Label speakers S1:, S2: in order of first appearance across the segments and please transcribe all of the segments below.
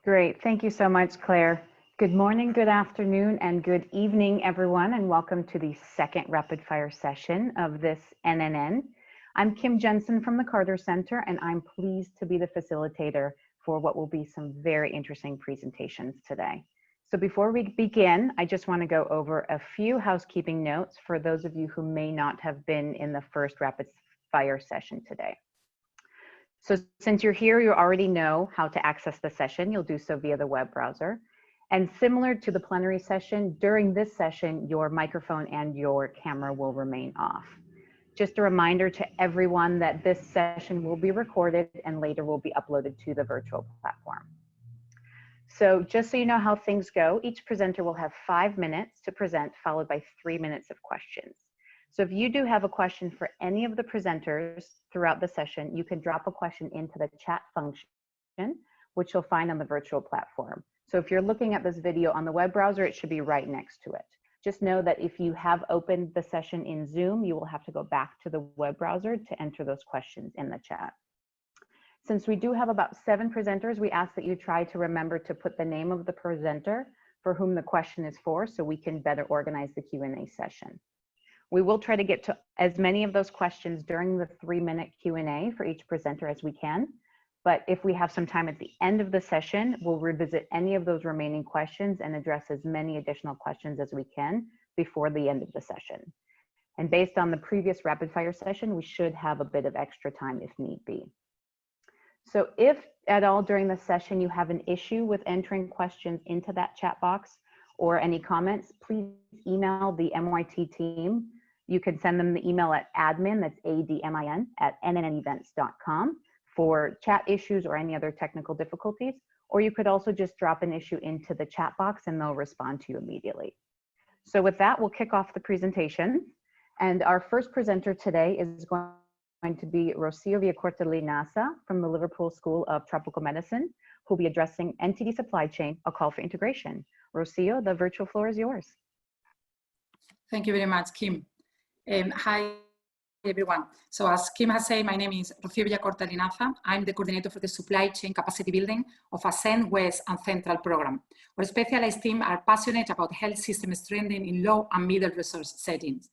S1: Great. Thank you so much, Claire. Good morning, good afternoon, and good evening, everyone, and welcome to the second rapid fire session of this NNN. I'm Kim Jensen from the Carter Center, and I'm pleased to be the facilitator for what will be some very interesting presentations today. So before we begin, I just want to go over a few housekeeping notes for those of you who may not have been in the first rapid fire session today. So since you're here, you already know how to access the session. You'll do so via the web browser. And similar to the plenary session, during this session, your microphone and your camera will remain off. Just a reminder to everyone that this session will be recorded and later will be uploaded to the virtual platform. So just so you know how things go, each presenter will have 5 minutes to present, followed by 3 minutes of questions. So if you do have a question for any of the presenters throughout the session, you can drop a question into the chat function, which you'll find on the virtual platform. So if you're looking at this video on the web browser, it should be right next to it. Just know that if you have opened the session in Zoom, you will have to go back to the web browser to enter those questions in the chat. Since we do have about 7 presenters, we ask that you try to remember to put the name of the presenter for whom the question is for, so we can better organize the Q&A session. We will try to get to as many of those questions during the 3-minute Q&A for each presenter as we can. But if we have some time at the end of the session, we'll revisit any of those remaining questions and address as many additional questions as we can before the end of the session. And based on the previous rapid fire session, we should have a bit of extra time if need be. So if at all during the session you have an issue with entering questions into that chat box or any comments, please email the MYT team. You can send them the email at admin, that's ADMIN, at nnevents.com for chat issues or any other technical difficulties. Or you could also just drop an issue into the chat box and they'll respond to you immediately. So with that, we'll kick off the presentation. And our first presenter today is going to be Rocio Villacorta Linaza from the Liverpool School of Tropical Medicine, who'll be addressing NTD supply chain, a call for integration. Rocio, the virtual floor is yours.
S2: Thank you very much, Kim. Hi, everyone. So as Kim has said, my name is Rocio Villacorta Linaza. I'm the coordinator for the supply chain capacity building of Ascend West and Central program. Our specialized team are passionate about health system strengthening in low and middle resource settings.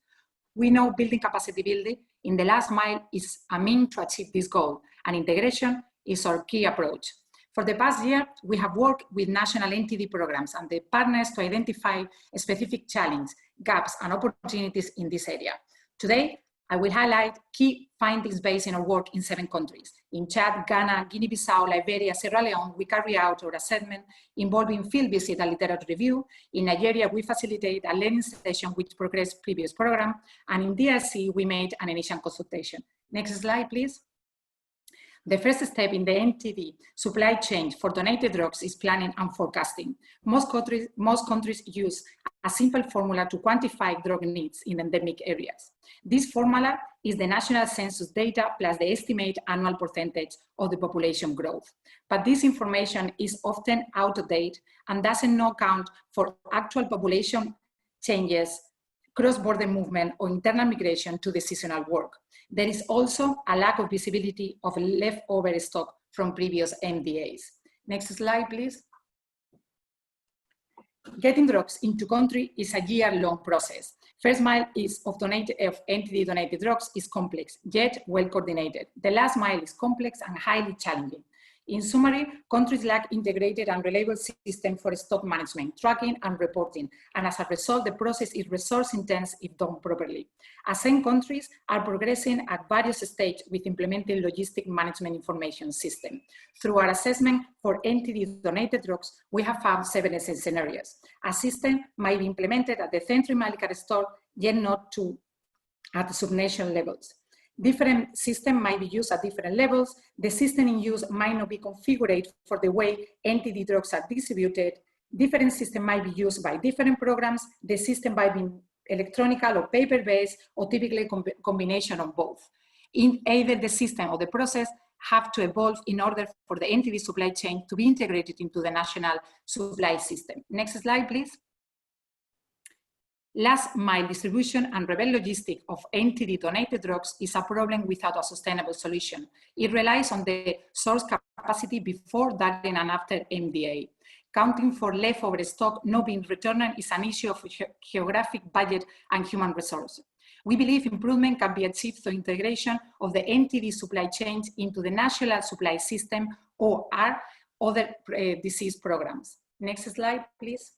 S2: We know building capacity building in the last mile is a means to achieve this goal, and integration is our key approach. For the past year, we have worked with national NTD programs and the partners to identify specific challenges, gaps, and opportunities in this area. Today, I will highlight key findings based on our work in 7 countries. In Chad, Ghana, Guinea-Bissau, Liberia, Sierra Leone, we carry out our assessment involving field visit and literature review. In Nigeria, we facilitate a learning session which progressed previous program. And in DRC, we made an initial consultation. Next slide, please. The first step in the NTD supply chain for donated drugs is planning and forecasting. Most countries use a simple formula to quantify drug needs in endemic areas. This formula is the national census data plus the estimated annual percentage of the population growth. But this information is often out of date and doesn't account for actual population changes, cross-border movement, or internal migration to the seasonal work. There is also a lack of visibility of leftover stock from previous MDAs. Next slide, please. Getting drugs into country is a year-long process. First mile of NTD donated drugs is complex, yet well coordinated. The last mile is complex and highly challenging. In summary, countries lack integrated and reliable system for stock management, tracking, and reporting. And as a result, the process is resource intense if done properly. ASEAN countries are progressing at various stages with implementing logistic management information system. Through our assessment for NTD donated drugs, we have found 7 scenarios. A system might be implemented at the central medical store, yet not at the subnation levels. Different systems might be used at different levels. The system in use might not be configured for the way NTD drugs are distributed. Different systems might be used by different programs. The system might be electronic or paper-based, or typically a combination of both. In either the system or the process have to evolve in order for the NTD supply chain to be integrated into the national supply system. Next slide, please. Last mile distribution and rebel logistic of NTD donated drugs is a problem without a sustainable solution. It relies on the source capacity before, during, and after MDA. Counting for leftover stock not being returned is an issue of geographic budget and human resources. We believe improvement can be achieved through integration of the NTD supply chains into the national supply system or other disease programs. Next slide, please.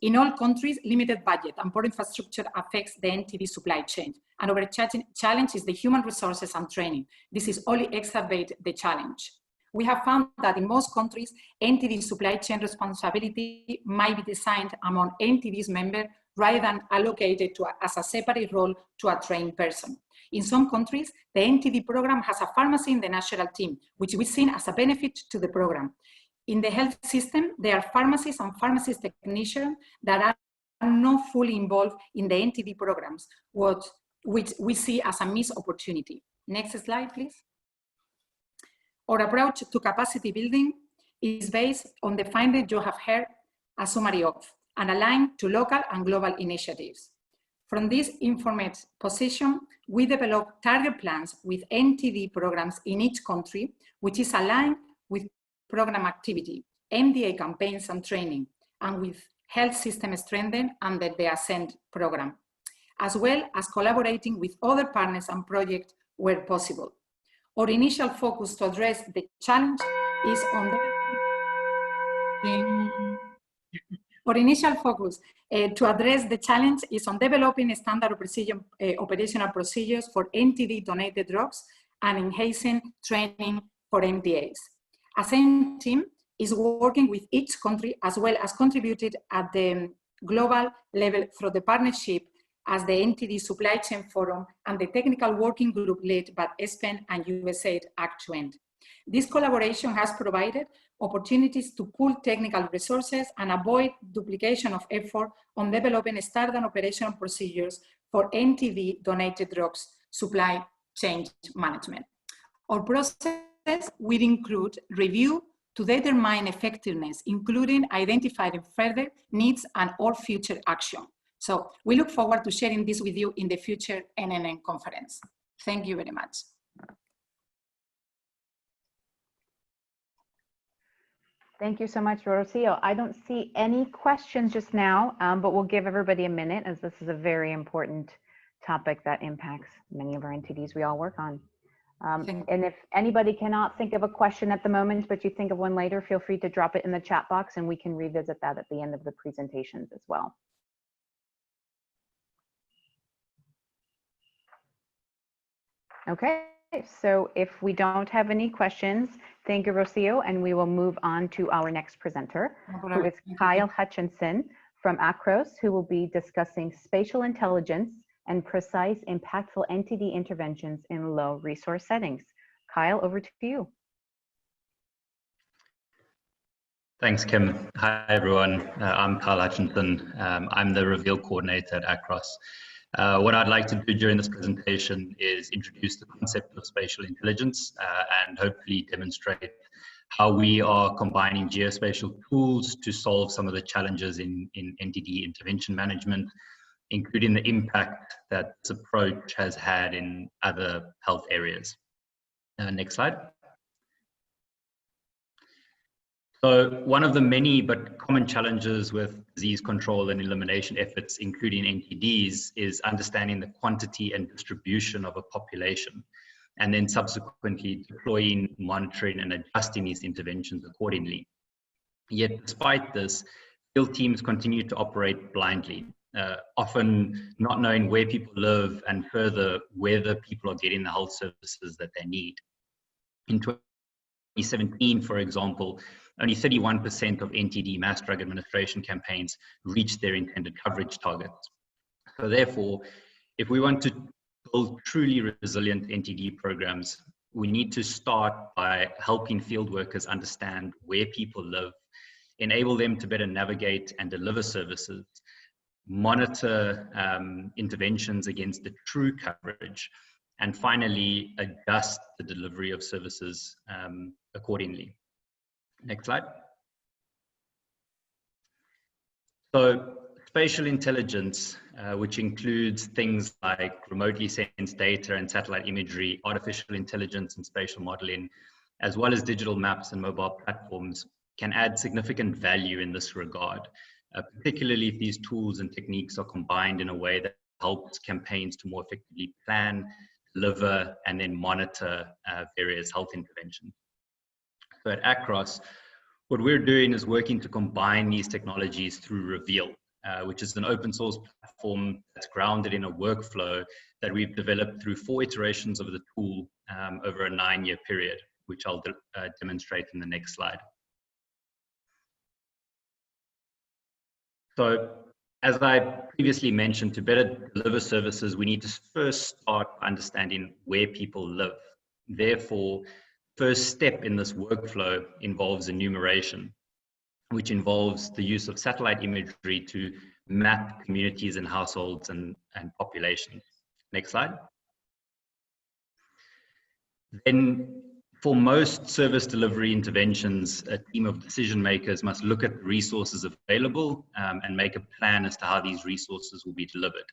S2: In all countries, limited budget and poor infrastructure affects the NTD supply chain. And our challenge is the human resources and training. This is only exacerbate the challenge. We have found that in most countries, NTD supply chain responsibility might be designed among NTD's members rather than allocated as a separate role to a trained person. In some countries, the NTD program has a pharmacy in the national team, which we've seen as a benefit to the program. In the health system, there are pharmacists and pharmacist technicians that are not fully involved in the NTD programs, which we see as a missed opportunity. Next slide, please. Our approach to capacity building is based on the findings you have heard a summary of and aligned to local and global initiatives. From this informed position, we develop target plans with NTD programs in each country, which is aligned with program activity, MDA campaigns and training, and with health system strengthening under the ASCEND program, as well as collaborating with other partners and projects where possible. Our initial focus to address the challenge is on developing standard operational procedures for NTD donated drugs and enhancing training for MDAs. ASCEND team is working with each country as well as contributed at the global level through the partnership as the NTD Supply Chain Forum and the technical working group led by ESPEN and USAID Act2End. This collaboration has provided opportunities to pool technical resources and avoid duplication of effort on developing standard operational procedures for NTD donated drugs supply chain management. Our process will include review to determine effectiveness, including identifying further needs and all future action. So we look forward to sharing this with you in the future NNN conference. Thank you very much.
S1: Thank you so much, Rocio. I don't see any questions just now, but we'll give everybody a minute as this is a very important topic that impacts many of our entities we all work on. And if anybody cannot think of a question at the moment, but you think of one later, feel free to drop it in the chat box and we can revisit that at the end of the presentations as well. Okay, so if we don't have any questions, thank you, Rocio, and we will move on to our next presenter, who is Kyle Hutchinson from Akros, who will be discussing spatial intelligence and precise, impactful NTD interventions in low resource settings. Kyle, over to you.
S3: Thanks, Kim. Hi, everyone. I'm Kyle Hutchinson. I'm the Reveal Coordinator at Akros. What I'd like to do during this presentation is introduce the concept of spatial intelligence and hopefully demonstrate how we are combining geospatial tools to solve some of the challenges in NTD intervention management, including the impact that this approach has had in other health areas. Next slide. So one of the many but common challenges with disease control and elimination efforts, including NTDs, is understanding the quantity and distribution of a population, and then subsequently deploying, monitoring, and adjusting these interventions accordingly. Yet despite this, field teams continue to operate blindly, often not knowing where people live and further whether people are getting the health services that they need. In 2017, for example, only 31% of NTD mass drug administration campaigns reached their intended coverage targets. So therefore, if we want to build truly resilient NTD programs, we need to start by helping field workers understand where people live, enable them to better navigate and deliver services, monitor interventions against the true coverage, and finally adjust the delivery of services accordingly. Next slide. So spatial intelligence, which includes things like remotely sensed data and satellite imagery, artificial intelligence and spatial modeling, as well as digital maps and mobile platforms, can add significant value in this regard, particularly if these tools and techniques are combined in a way that helps campaigns to more effectively plan, deliver, and then monitor various health interventions. So at Akros, what we're doing is working to combine these technologies through Reveal, which is an open source platform that's grounded in a workflow that we've developed through 4 iterations of the tool over a 9-year period, which I'll demonstrate in the next slide. So, as I previously mentioned, to better deliver services, we need to first start understanding where people live. Therefore, first step in this workflow involves enumeration, which involves the use of satellite imagery to map communities and households and populations. Next slide. Then, for most service delivery interventions, a team of decision makers must look at the resources available and make a plan as to how these resources will be delivered.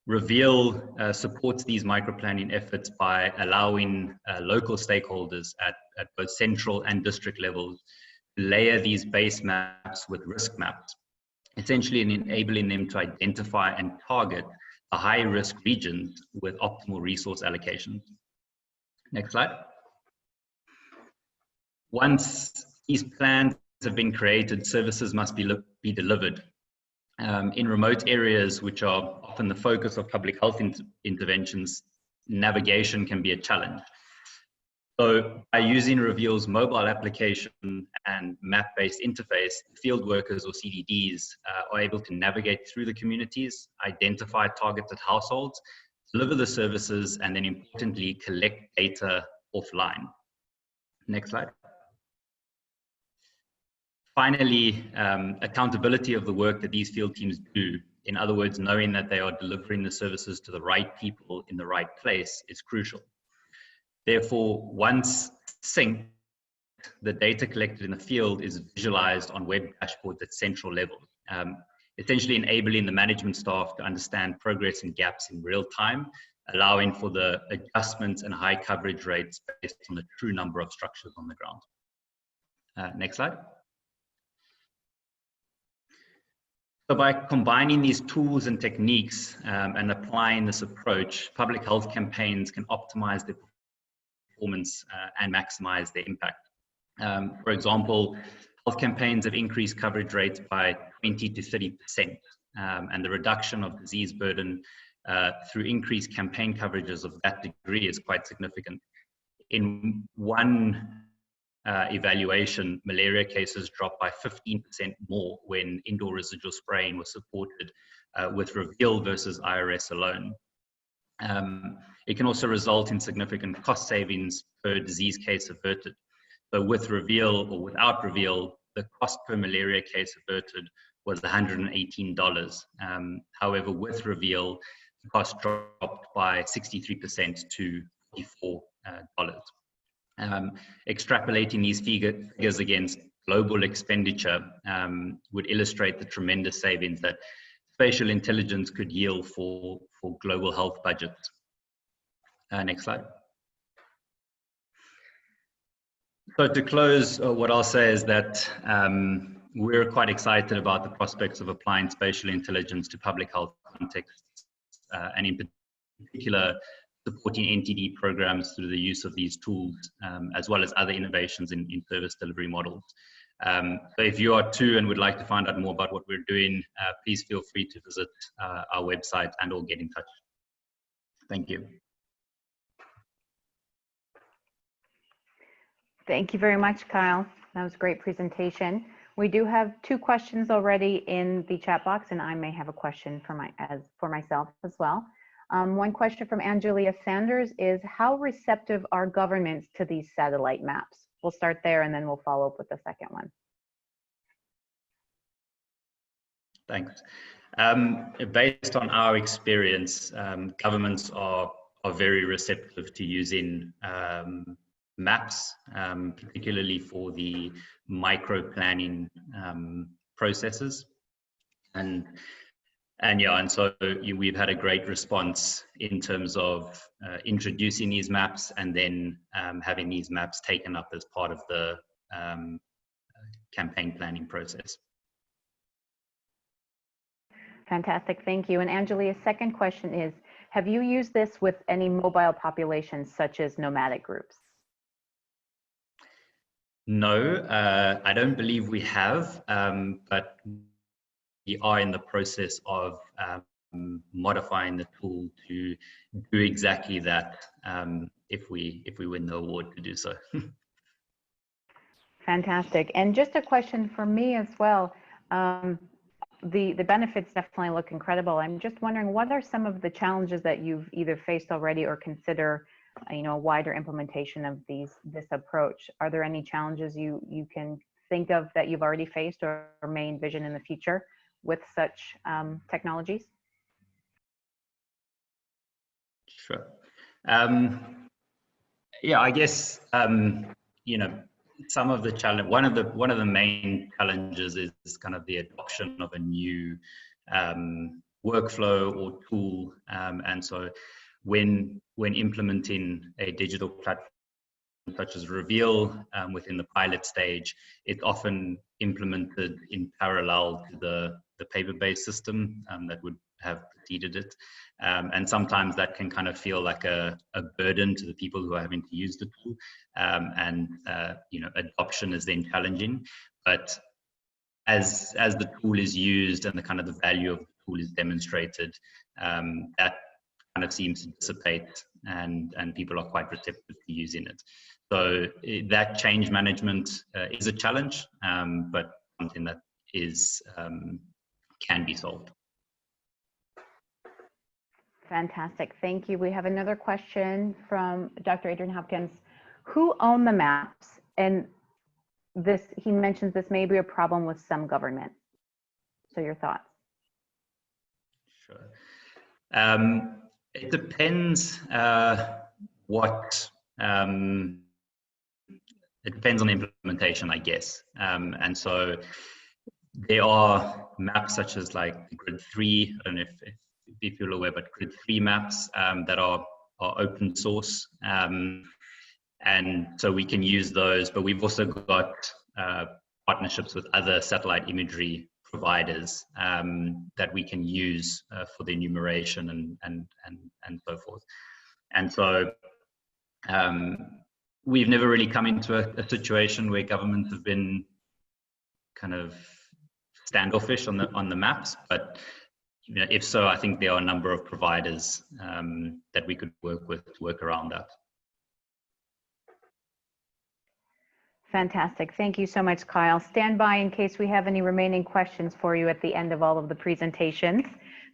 S3: Reveal supports these microplanning efforts by allowing local stakeholders at both central and district levels to layer these base maps with risk maps, essentially enabling them to identify and target the high-risk regions with optimal resource allocation. Next slide. Once these plans have been created, services must be delivered. In remote areas, which are often the focus of public health interventions, navigation can be a challenge. So by using Reveal's mobile application and map-based interface, field workers or CDDs are able to navigate through the communities, identify targeted households, deliver the services, and then importantly, collect data offline. Next slide. Finally, accountability of the work that these field teams do, in other words, knowing that they are delivering the services to the right people in the right place, is crucial. Therefore, once synced, the data collected in the field is visualized on web dashboards at central level, essentially enabling the management staff to understand progress and gaps in real time, allowing for the adjustments and high coverage rates based on the true number of structures on the ground. Next slide. So by combining these tools and techniques and applying this approach, public health campaigns can optimize their performance and maximize their impact. For example, health campaigns have increased coverage rates by 20 to 30%, and the reduction of disease burden through increased campaign coverages of that degree is quite significant. In one evaluation, malaria cases dropped by 15% more when indoor residual spraying was supported with Reveal versus IRS alone. It can also result in significant cost savings per disease case averted. So with Reveal or without Reveal, the cost per malaria case averted was $118. However, with Reveal, the cost dropped by 63% to $44. Extrapolating these figures against global expenditure would illustrate the tremendous savings that spatial intelligence could yield for global health budgets. Next slide. So to close, what I'll say is that we're quite excited about the prospects of applying spatial intelligence to public health contexts, and in particular, supporting NTD programs through the use of these tools, as well as other innovations in service delivery models. So if you are too and would like to find out more about what we're doing, please feel free to visit our website and or get in touch. Thank you.
S1: Thank you very much, Kyle. That was a great presentation. We do have 2 questions already in the chat box, and I may have a question for myself as well. One question from Angelia Sanders is, how receptive are governments to these satellite maps? We'll start there and then we'll follow up with the second one.
S3: Thanks. Based on our experience, governments are very receptive to using maps, particularly for the micro planning processes. And so we've had a great response in terms of introducing these maps and then having these maps taken up as part of the campaign planning process.
S1: Fantastic, thank you. And Angelia's second question is, have you used this with any mobile populations such as nomadic groups?
S3: No, I don't believe we have, but we are in the process of modifying the tool to do exactly that if we win the award to do so.
S1: Fantastic. And just a question for me as well. The benefits definitely look incredible. I'm just wondering, what are some of the challenges that you've either faced already or consider, a wider implementation of this approach? Are there any challenges you can think of that you've already faced or may envision in the future with such technologies?
S3: Sure. Yeah, I guess some of the challenge. One of the main challenges is kind of the adoption of a new workflow or tool, and so when implementing a digital platform such as Reveal within the pilot stage, it's often implemented in parallel to the paper-based system that would have preceded it. And sometimes that can kind of feel like a burden to the people who are having to use the tool. Adoption is then challenging. But as the tool is used and the kind of the value of the tool is demonstrated, that kind of seems to dissipate and people are quite receptive to using it. So that change management is a challenge, but something that is can be solved.
S1: Fantastic, thank you. We have another question from Dr. Adrian Hopkins. Who own the maps? And he mentions this may be a problem with some governments. So your thoughts?
S3: Sure. It depends it depends on the implementation, I guess. And so there are maps such as like Grid 3, I don't know if people are aware, but Grid 3 maps that are open source. And so we can use those, but we've also got partnerships with other satellite imagery providers that we can use for the enumeration and so forth. And so we've never really come into a situation where governments have been kind of standoffish on the maps, but if so, I think there are a number of providers that we could work with to work around that.
S1: Fantastic. Thank you so much, Kyle. Stand by in case we have any remaining questions for you at the end of all of the presentations.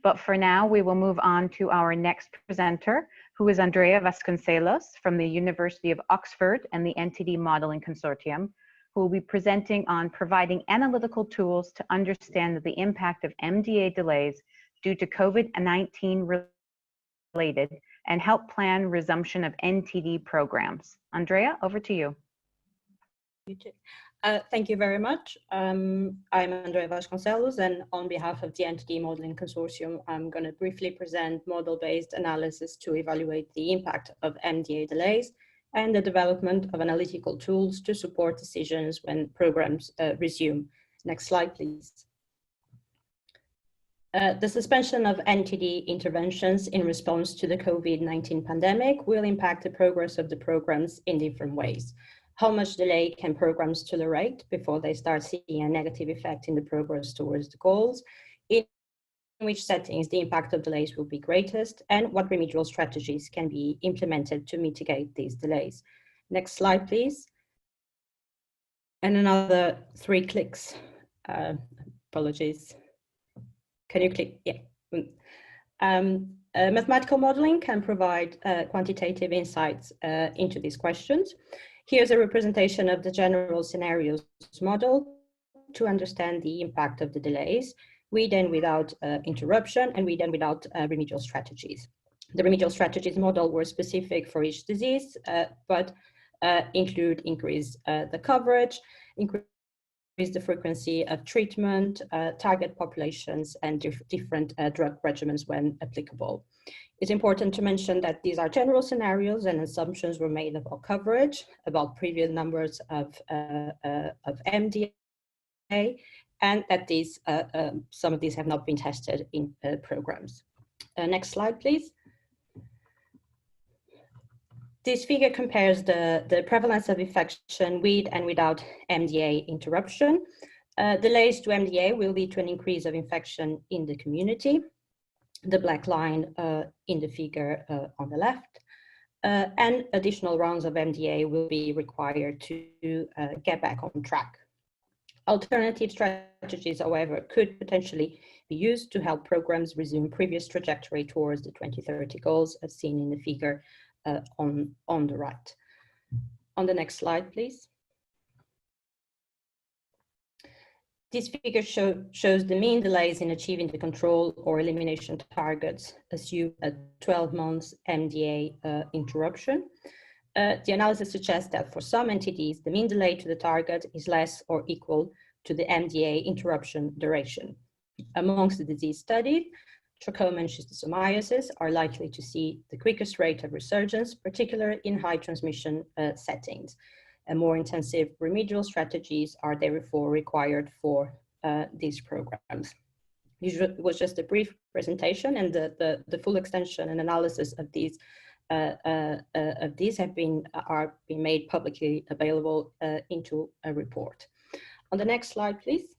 S1: But for now, we will move on to our next presenter, who is Andreia Vasconcelos from the University of Oxford and the NTD Modelling Consortium, who will be presenting on providing analytical tools to understand the impact of MDA delays due to COVID-19 related and help plan resumption of NTD programs. Andreia, over to you.
S4: Thank you very much. I'm Andreia Vasconcelos, and on behalf of the NTD Modelling Consortium, I'm going to briefly present model-based analysis to evaluate the impact of MDA delays and the development of analytical tools to support decisions when programs resume. Next slide, please. The suspension of NTD interventions in response to the COVID-19 pandemic will impact the progress of the programs in different ways. How much delay can programs tolerate before they start seeing a negative effect in the progress towards the goals? In which settings the impact of delays will be greatest, and what remedial strategies can be implemented to mitigate these delays? Next slide, please. And another 3 clicks. Apologies. Can you click? Yeah. Mathematical modeling can provide quantitative insights into these questions. Here's a representation of the general scenarios model to understand the impact of the delays, with and without interruption, and with and without remedial strategies. The remedial strategies model were specific for each disease, but include increase the coverage, increase the frequency of treatment, target populations, and different drug regimens when applicable. It's important to mention that these are general scenarios and assumptions were made about coverage, about previous numbers of MDA, and that these, some of these have not been tested in programs. Next slide, please. This figure compares the prevalence of infection with and without MDA interruption. Delays to MDA will lead to an increase of infection in the community, the black line in the figure on the left, and additional rounds of MDA will be required to get back on track. Alternative strategies, however, could potentially be used to help programs resume previous trajectory towards the 2030 goals as seen in the figure on the right. On the next slide, please. This figure shows the mean delays in achieving the control or elimination targets assumed at 12 months MDA interruption. The analysis suggests that for some NTDs, the mean delay to the target is less or equal to the MDA interruption duration. Amongst the disease studied, trachoma and schistosomiasis are likely to see the quickest rate of resurgence, particularly in high transmission settings. And more intensive remedial strategies are therefore required for these programs. It was just a brief presentation, and the full extension and analysis of these have been made publicly available into a report. On the next slide, please.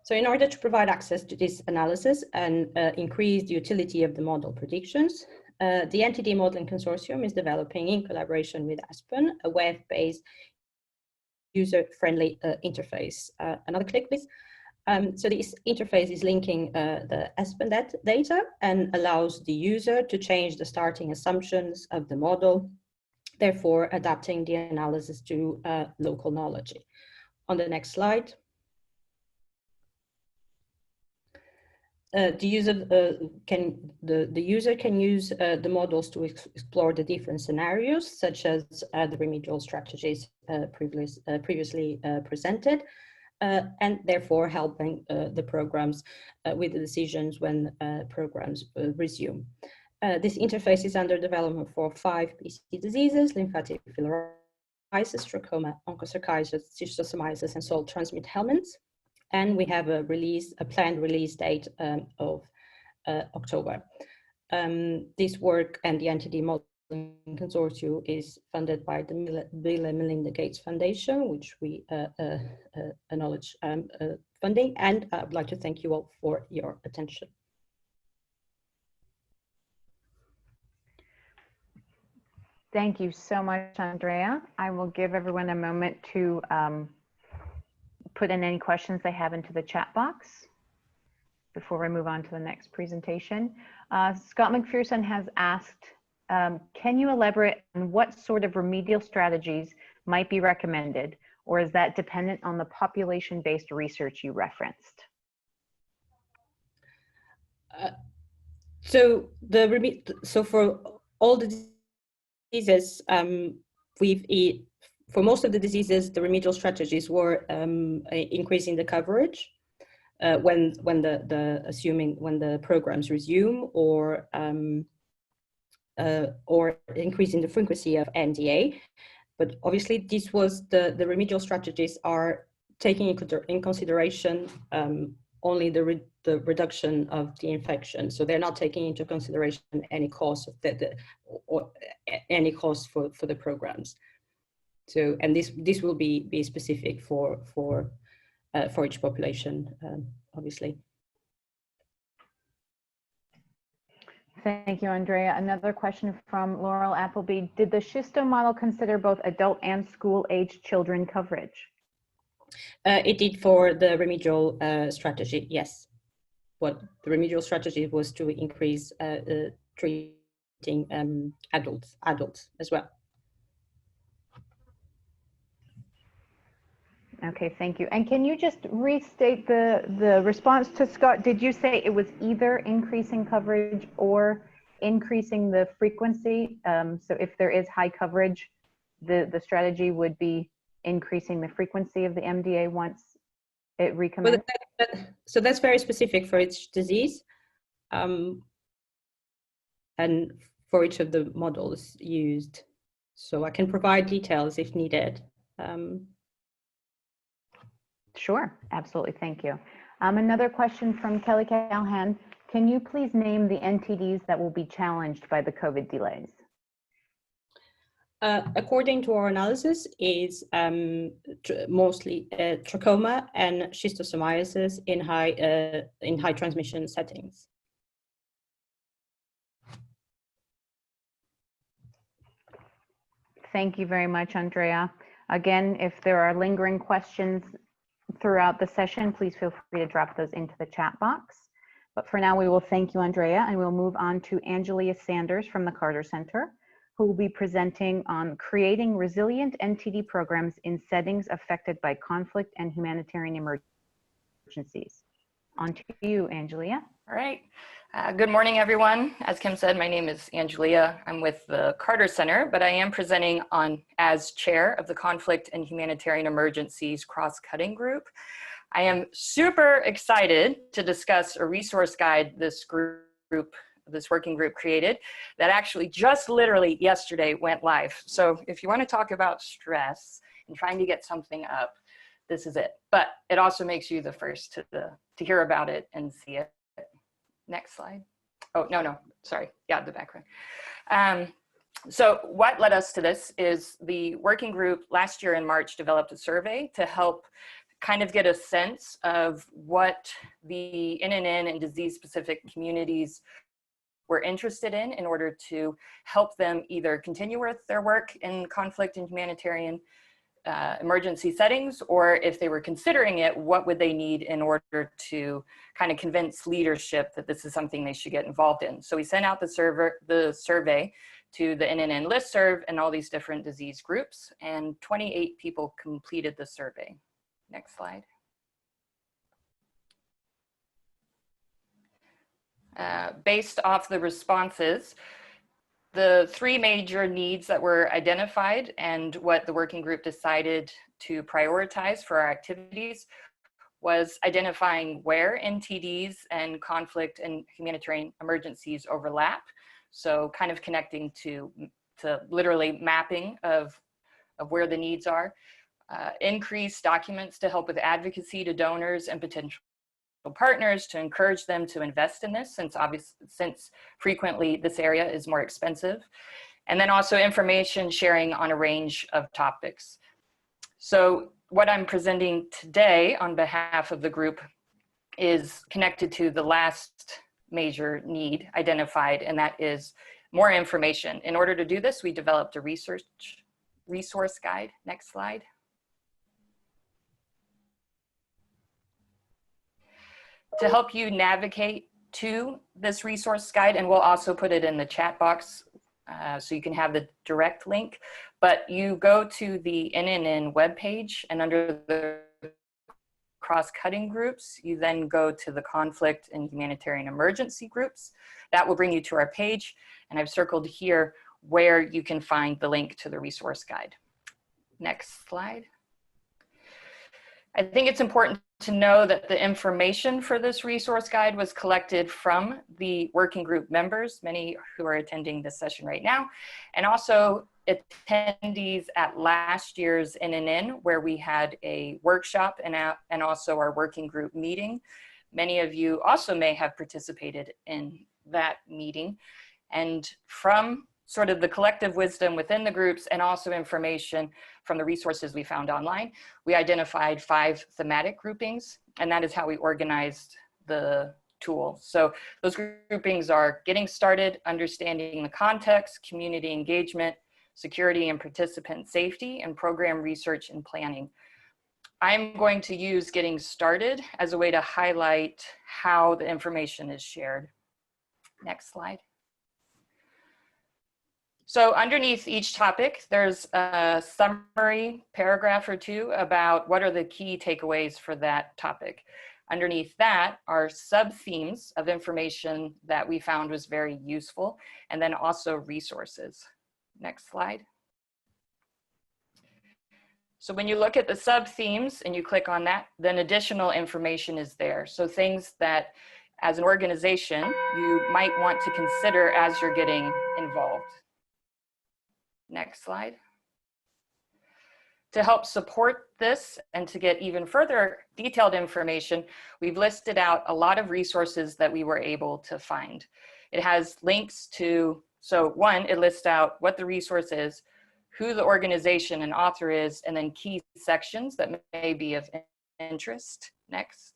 S4: So in order to provide access to this analysis and increase the utility of the model predictions, the NTD Modelling Consortium is developing, in collaboration with Aspen, a web-based user-friendly interface. Another click, please. So this interface is linking the Aspen data and allows the user to change the starting assumptions of the model, therefore adapting the analysis to local knowledge. On the next slide. The user can use the models to explore the different scenarios, such as the remedial strategies previously presented, and therefore helping the programs with the decisions when programs resume. This interface is under development for 5 PC diseases: lymphatic filariasis, trachoma, onchocerciasis, schistosomiasis, and salt transmit helminths. And we have a planned release date of October. This work and the NTD Modelling Consortium is funded by the Bill and Melinda Gates Foundation, which we acknowledge funding. And I would like to thank you all for your attention.
S1: Thank you so much, Andrea. I will give everyone a moment to put in any questions they have into the chat box before we move on to the next presentation. Scott McPherson has asked, can you elaborate on what sort of remedial strategies might be recommended, or is that dependent on the population-based research you referenced?
S4: So for all the diseases, for most of the diseases, the remedial strategies were increasing the coverage when the programs resume, or increasing the frequency of NDA. But obviously, this was the remedial strategies are taking in consideration only the reduction of the infection. So they're not taking into consideration any cost of any cost for the programs. So, and this will be specific for each population, obviously.
S1: Thank you, Andrea. Another question from Laurel Appleby. Did the Schisto model consider both adult and school-aged children coverage?
S4: It did for the remedial strategy, yes. What the remedial strategy was to increase treating adults as well.
S1: Okay, thank you. And can you just restate the response to Scott? Did you say it was either increasing coverage or increasing the frequency? So if there is high coverage, the strategy would be increasing the frequency of the MDA once it recommences?
S4: So that's very specific for each disease, and for each of the models used. So I can provide details if needed.
S1: Sure, absolutely, thank you. Another question from Kelly Callahan. Can you please name the NTDs that will be challenged by the COVID delays?
S4: According to our analysis, is mostly trachoma and schistosomiasis in high transmission settings.
S1: Thank you very much, Andrea. Again, if there are lingering questions throughout the session, please feel free to drop those into the chat box. But for now, we will thank you, Andrea, and we'll move on to Angelia Sanders from the Carter Center, who will be presenting on creating resilient NTD programs in settings affected by conflict and humanitarian emergencies. On to you, Angelia.
S5: All right. Good morning, everyone. As Kim said, my name is Angelia. I'm with the Carter Center, but I am presenting as chair of the Conflict and Humanitarian Emergencies Cross-Cutting Group. I am super excited to discuss a resource guide this working group created that actually just literally yesterday went live. So if you want to talk about stress and trying to get something up, this is it. But it also makes you the first to hear about it and see it. Next slide. Oh, no, sorry. Yeah, the background. So what led us to this is the working group last year in March developed a survey to help kind of get a sense of what the NNN and disease-specific communities were interested in order to help them either continue with their work in conflict and humanitarian emergency settings, or if they were considering it, what would they need in order to kind of convince leadership that this is something they should get involved in. So we sent out the survey to the NNN listserv and all these different disease groups, and 28 people completed the survey. Next slide. Based off the responses, the three major needs that were identified and what the working group decided to prioritize for our activities was identifying where NTDs and conflict and humanitarian emergencies overlap. So kind of connecting to literally mapping of where the needs are. Increase documents to help with advocacy to donors and potential partners to encourage them to invest in this, since frequently this area is more expensive. And then also information sharing on a range of topics. So what I'm presenting today on behalf of the group is connected to the last major need identified, and that is more information. In order to do this, we developed a resource guide. Next slide. To help you navigate to this resource guide, and we'll also put it in the chat box so you can have the direct link, but you go to the NNN webpage, and under the cross-cutting groups, you then go to the conflict and humanitarian emergency groups. That will bring you to our page, and I've circled here where you can find the link to the resource guide. Next slide. I think it's important to know that the information for this resource guide was collected from the working group members, many who are attending this session right now, and also attendees at last year's NNN, where we had a workshop and also our working group meeting. Many of you also may have participated in that meeting. And from sort of the collective wisdom within the groups and also information from the resources we found online, we identified 5 thematic groupings, and that is how we organized the tool. So those groupings are getting started, understanding the context, community engagement, security and participant safety, and program research and planning. I'm going to use getting started as a way to highlight how the information is shared. Next slide. So underneath each topic, there's a summary paragraph or two about what are the key takeaways for that topic. Underneath that are sub-themes of information that we found was very useful, and then also resources. Next slide. So when you look at the sub-themes and you click on that, then additional information is there. So things that as an organization, you might want to consider as you're getting involved. Next slide. To help support this and to get even further detailed information, we've listed out a lot of resources that we were able to find. It has links to, so one, it lists out what the resource is, who the organization and author is, and then key sections that may be of interest. Next.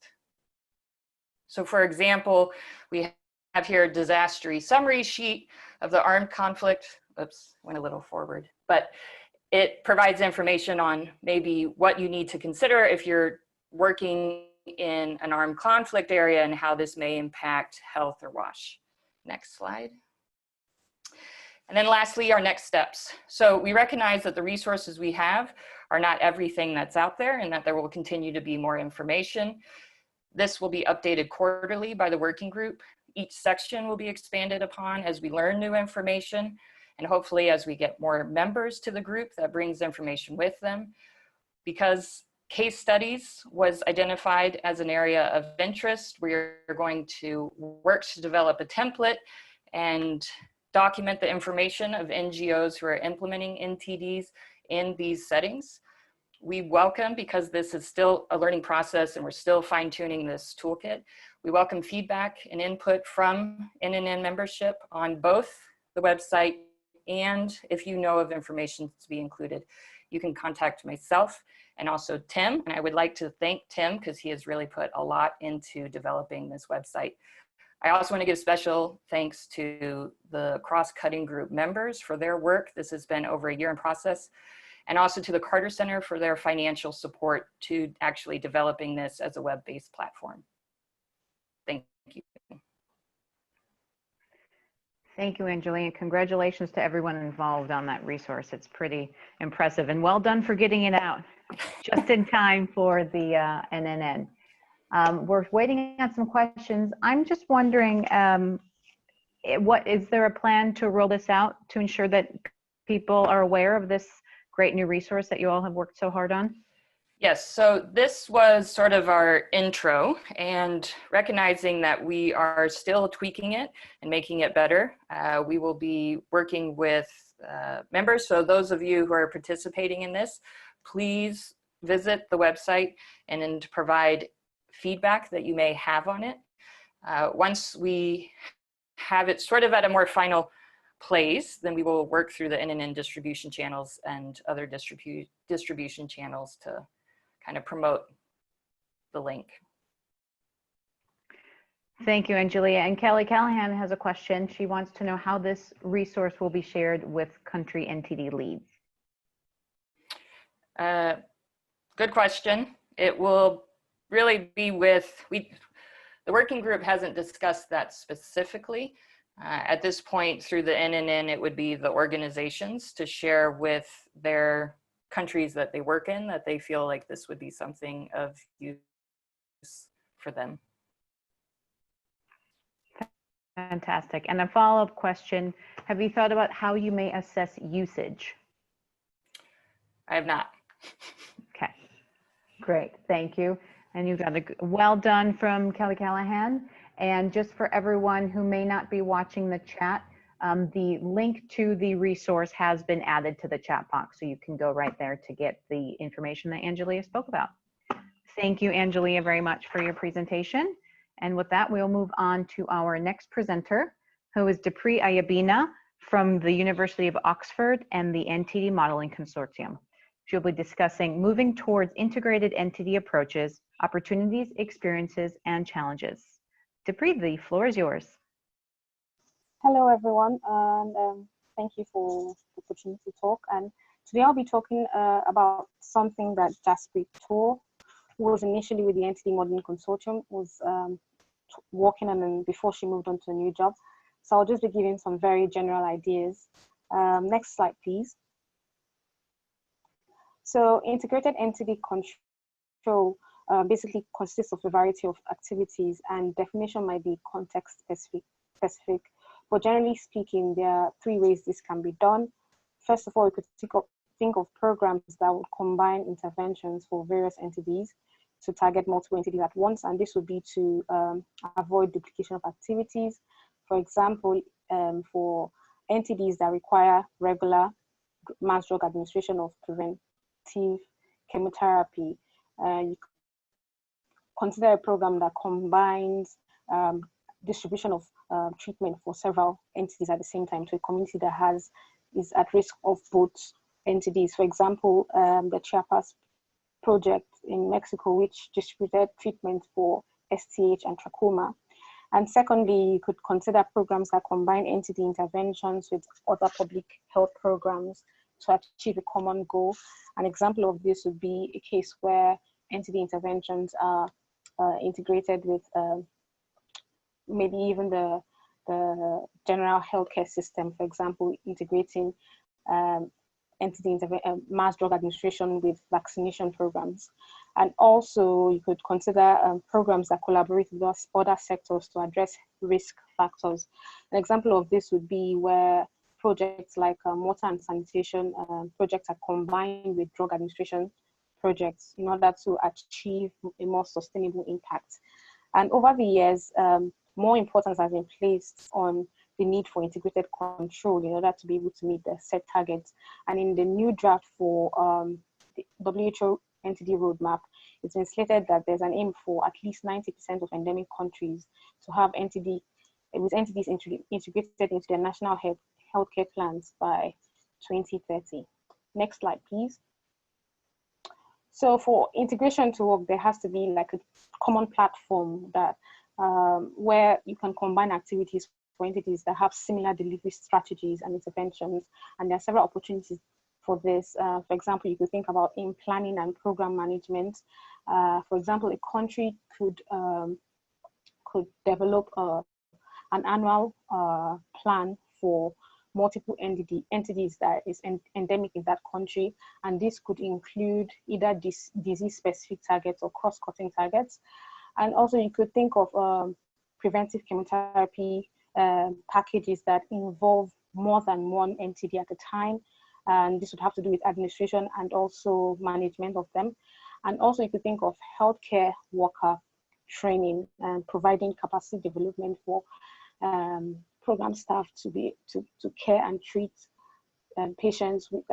S5: So for example, we have here a disaster summary sheet of the armed conflict. Oops, went a little forward, but it provides information on maybe what you need to consider if you're working in an armed conflict area and how this may impact health or WASH. Next slide. And then lastly, our next steps. So we recognize that the resources we have are not everything that's out there and that there will continue to be more information. This will be updated quarterly by the working group. Each section will be expanded upon as we learn new information. And hopefully as we get more members to the group, that brings information with them. Because case studies was identified as an area of interest, we're going to work to develop a template and document the information of NGOs who are implementing NTDs in these settings. We welcome, because this is still a learning process and we're still fine-tuning this toolkit, we welcome feedback and input from NNN membership on both the website and if you know of information to be included. You can contact myself and also Tim, and I would like to thank Tim because he has really put a lot into developing this website. I also want to give special thanks to the cross-cutting group members for their work. This has been over a year in process, and also to the Carter Center for their financial support to actually developing this as a web-based platform. Thank you.
S1: Thank you, Angelia, and congratulations to everyone involved on that resource. It's pretty impressive, and well done for getting it out just in time for the NNN. We're waiting on some questions. I'm just wondering, is there a plan to roll this out to ensure that people are aware of this great new resource that you all have worked so hard on?
S5: Yes, so this was sort of our intro, and recognizing that we are still tweaking it and making it better. We will be working with members, so those of you who are participating in this, please visit the website and then to provide feedback that you may have on it. Once we have it sort of at a more final place, then we will work through the NNN distribution channels and other distribution channels to kind of promote the link.
S1: Thank you, Angelia. And Kelly Callahan has a question. She wants to know how this resource will be shared with country NTD leads.
S5: Good question. It will really be with, the working group hasn't discussed that specifically. At this point, through the NNN, it would be the organizations to share with their countries that they work in, that they feel like this would be something of use for them.
S1: Fantastic. And a follow-up question, have you thought about how you may assess usage?
S5: I have not.
S1: Okay, great, thank you. And you've got a well done from Kelly Callahan. And just for everyone who may not be watching the chat, the link to the resource has been added to the chat box, so you can go right there to get the information that Angelia spoke about. Thank you, Angelia, very much for your presentation. And with that, we'll move on to our next presenter, who is Dupree Ayabina from the University of Oxford and the NTD Modelling Consortium. She'll be discussing moving towards integrated NTD approaches, opportunities, experiences, and challenges. Dupree, the floor is yours.
S6: Hello, everyone, and thank you for the opportunity to talk. And today I'll be talking about something that Jaspreet Kaur, who was initially with the NTD Modelling Consortium, was working on before she moved on to a new job. So I'll just be giving some very general ideas. Next slide, please. So integrated NTD control basically consists of a variety of activities, and definition might be context specific. But generally speaking, there are three ways this can be done. First of all, we could think of programs that would combine interventions for various entities to target multiple entities at once, and this would be to avoid duplication of activities. For example, for entities that require regular mass drug administration of preventive chemotherapy, you consider a program that combines distribution of treatment for several entities at the same time, to a community that is at risk of both entities. For example, the Chiapas project in Mexico, which distributed treatment for STH and trachoma. And secondly, you could consider programs that combine entity interventions with other public health programs to achieve a common goal. An example of this would be a case where entity interventions are integrated with maybe even the general healthcare system, for example, integrating mass drug administration with vaccination programs. And also you could consider programs that collaborate with other sectors to address risk factors. An example of this would be where projects like water and sanitation projects are combined with drug administration projects in order to achieve a more sustainable impact. And over the years, more importance has been placed on the need for integrated control in order to be able to meet the set targets. And in the new draft for the WHO NTD roadmap, it's been slated that there's an aim for at least 90% of endemic countries to have entities integrated into their national healthcare plans by 2030. Next slide, please. So for integration to work, there has to be like a common platform that where you can combine activities for entities that have similar delivery strategies and interventions. And there are several opportunities for this. For example, you could think about in planning and program management. For example, a country could develop an annual plan for multiple entities that is endemic in that country, and this could include either disease-specific targets or cross-cutting targets. And also you could think of preventive chemotherapy packages that involve more than one entity at a time, and this would have to do with administration and also management of them. And also you could think of healthcare worker training and providing capacity development for program staff to care and treat patients with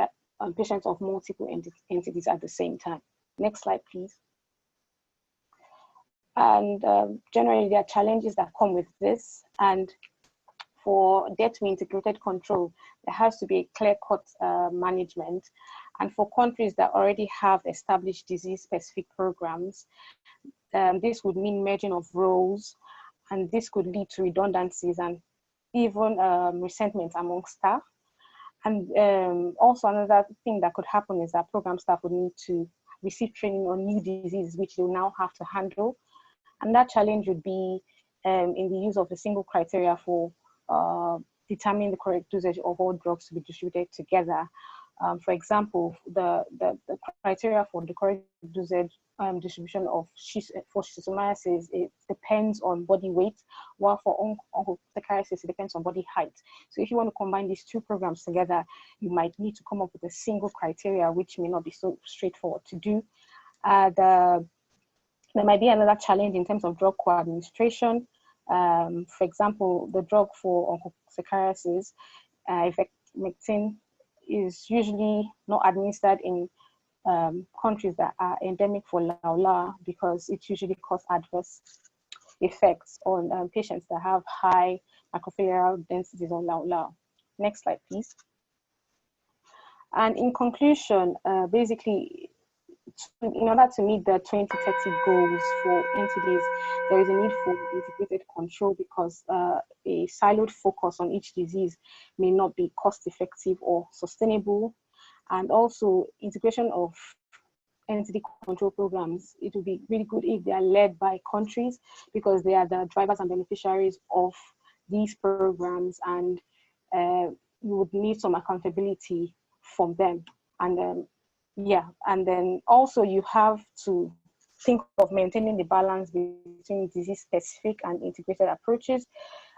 S6: patients of multiple entities at the same time. Next slide, please. And generally, there are challenges that come with this. And for there to be integrated control, there has to be a clear-cut management. And for countries that already have established disease-specific programs, this would mean merging of roles, and this could lead to redundancies and even resentment among staff. And also another thing that could happen is that program staff would need to receive training on new diseases, which they will now have to handle. And that challenge would be in the use of a single criteria for determining the correct dosage of all drugs to be distributed together. For example, the criteria for the correct dosage distribution of for schizomyces, it depends on body weight, while for onchocerciasis, it depends on body height. So if you want to combine these two programs together, you might need to come up with a single criteria, which may not be so straightforward to do. There might be another challenge in terms of drug co-administration. For example, the drug for onchocerciasis, ivermectin, is usually not administered in countries that are endemic for Laula because it usually causes adverse effects on patients that have high microglial densities on Laula. Next slide, please. And in conclusion, basically, in order to meet the 2030 goals for entities, there is a need for integrated control because a siloed focus on each disease may not be cost effective or sustainable. And also integration of entity control programs, it would be really good if they are led by countries because they are the drivers and beneficiaries of these programs, and you would need some accountability from them. And and then also you have to think of maintaining the balance between disease-specific and integrated approaches.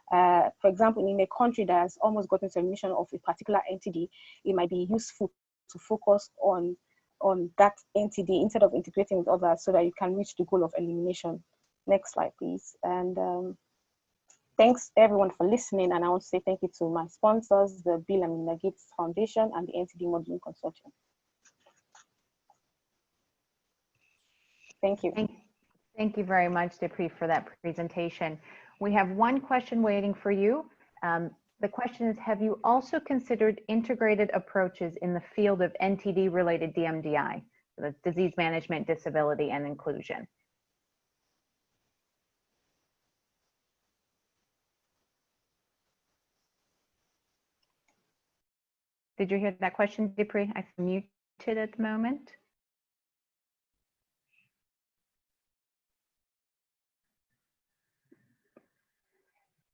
S6: For example, in a country that has almost gotten to a mission of a particular entity, it might be useful to focus on that NTD instead of integrating with others so that you can reach the goal of elimination. Next slide, please. And thanks everyone for listening. And I want to say thank you to my sponsors, the Bill and Melinda Gates Foundation and the NTD Modelling Consortium. Thank you.
S1: Thank you very much, Dupree, for that presentation. We have one question waiting for you. The question is, have you also considered integrated approaches in the field of NTD-related DMDI, the disease management, disability, and inclusion? Did you hear that question, Dupree? I'm muted at the moment.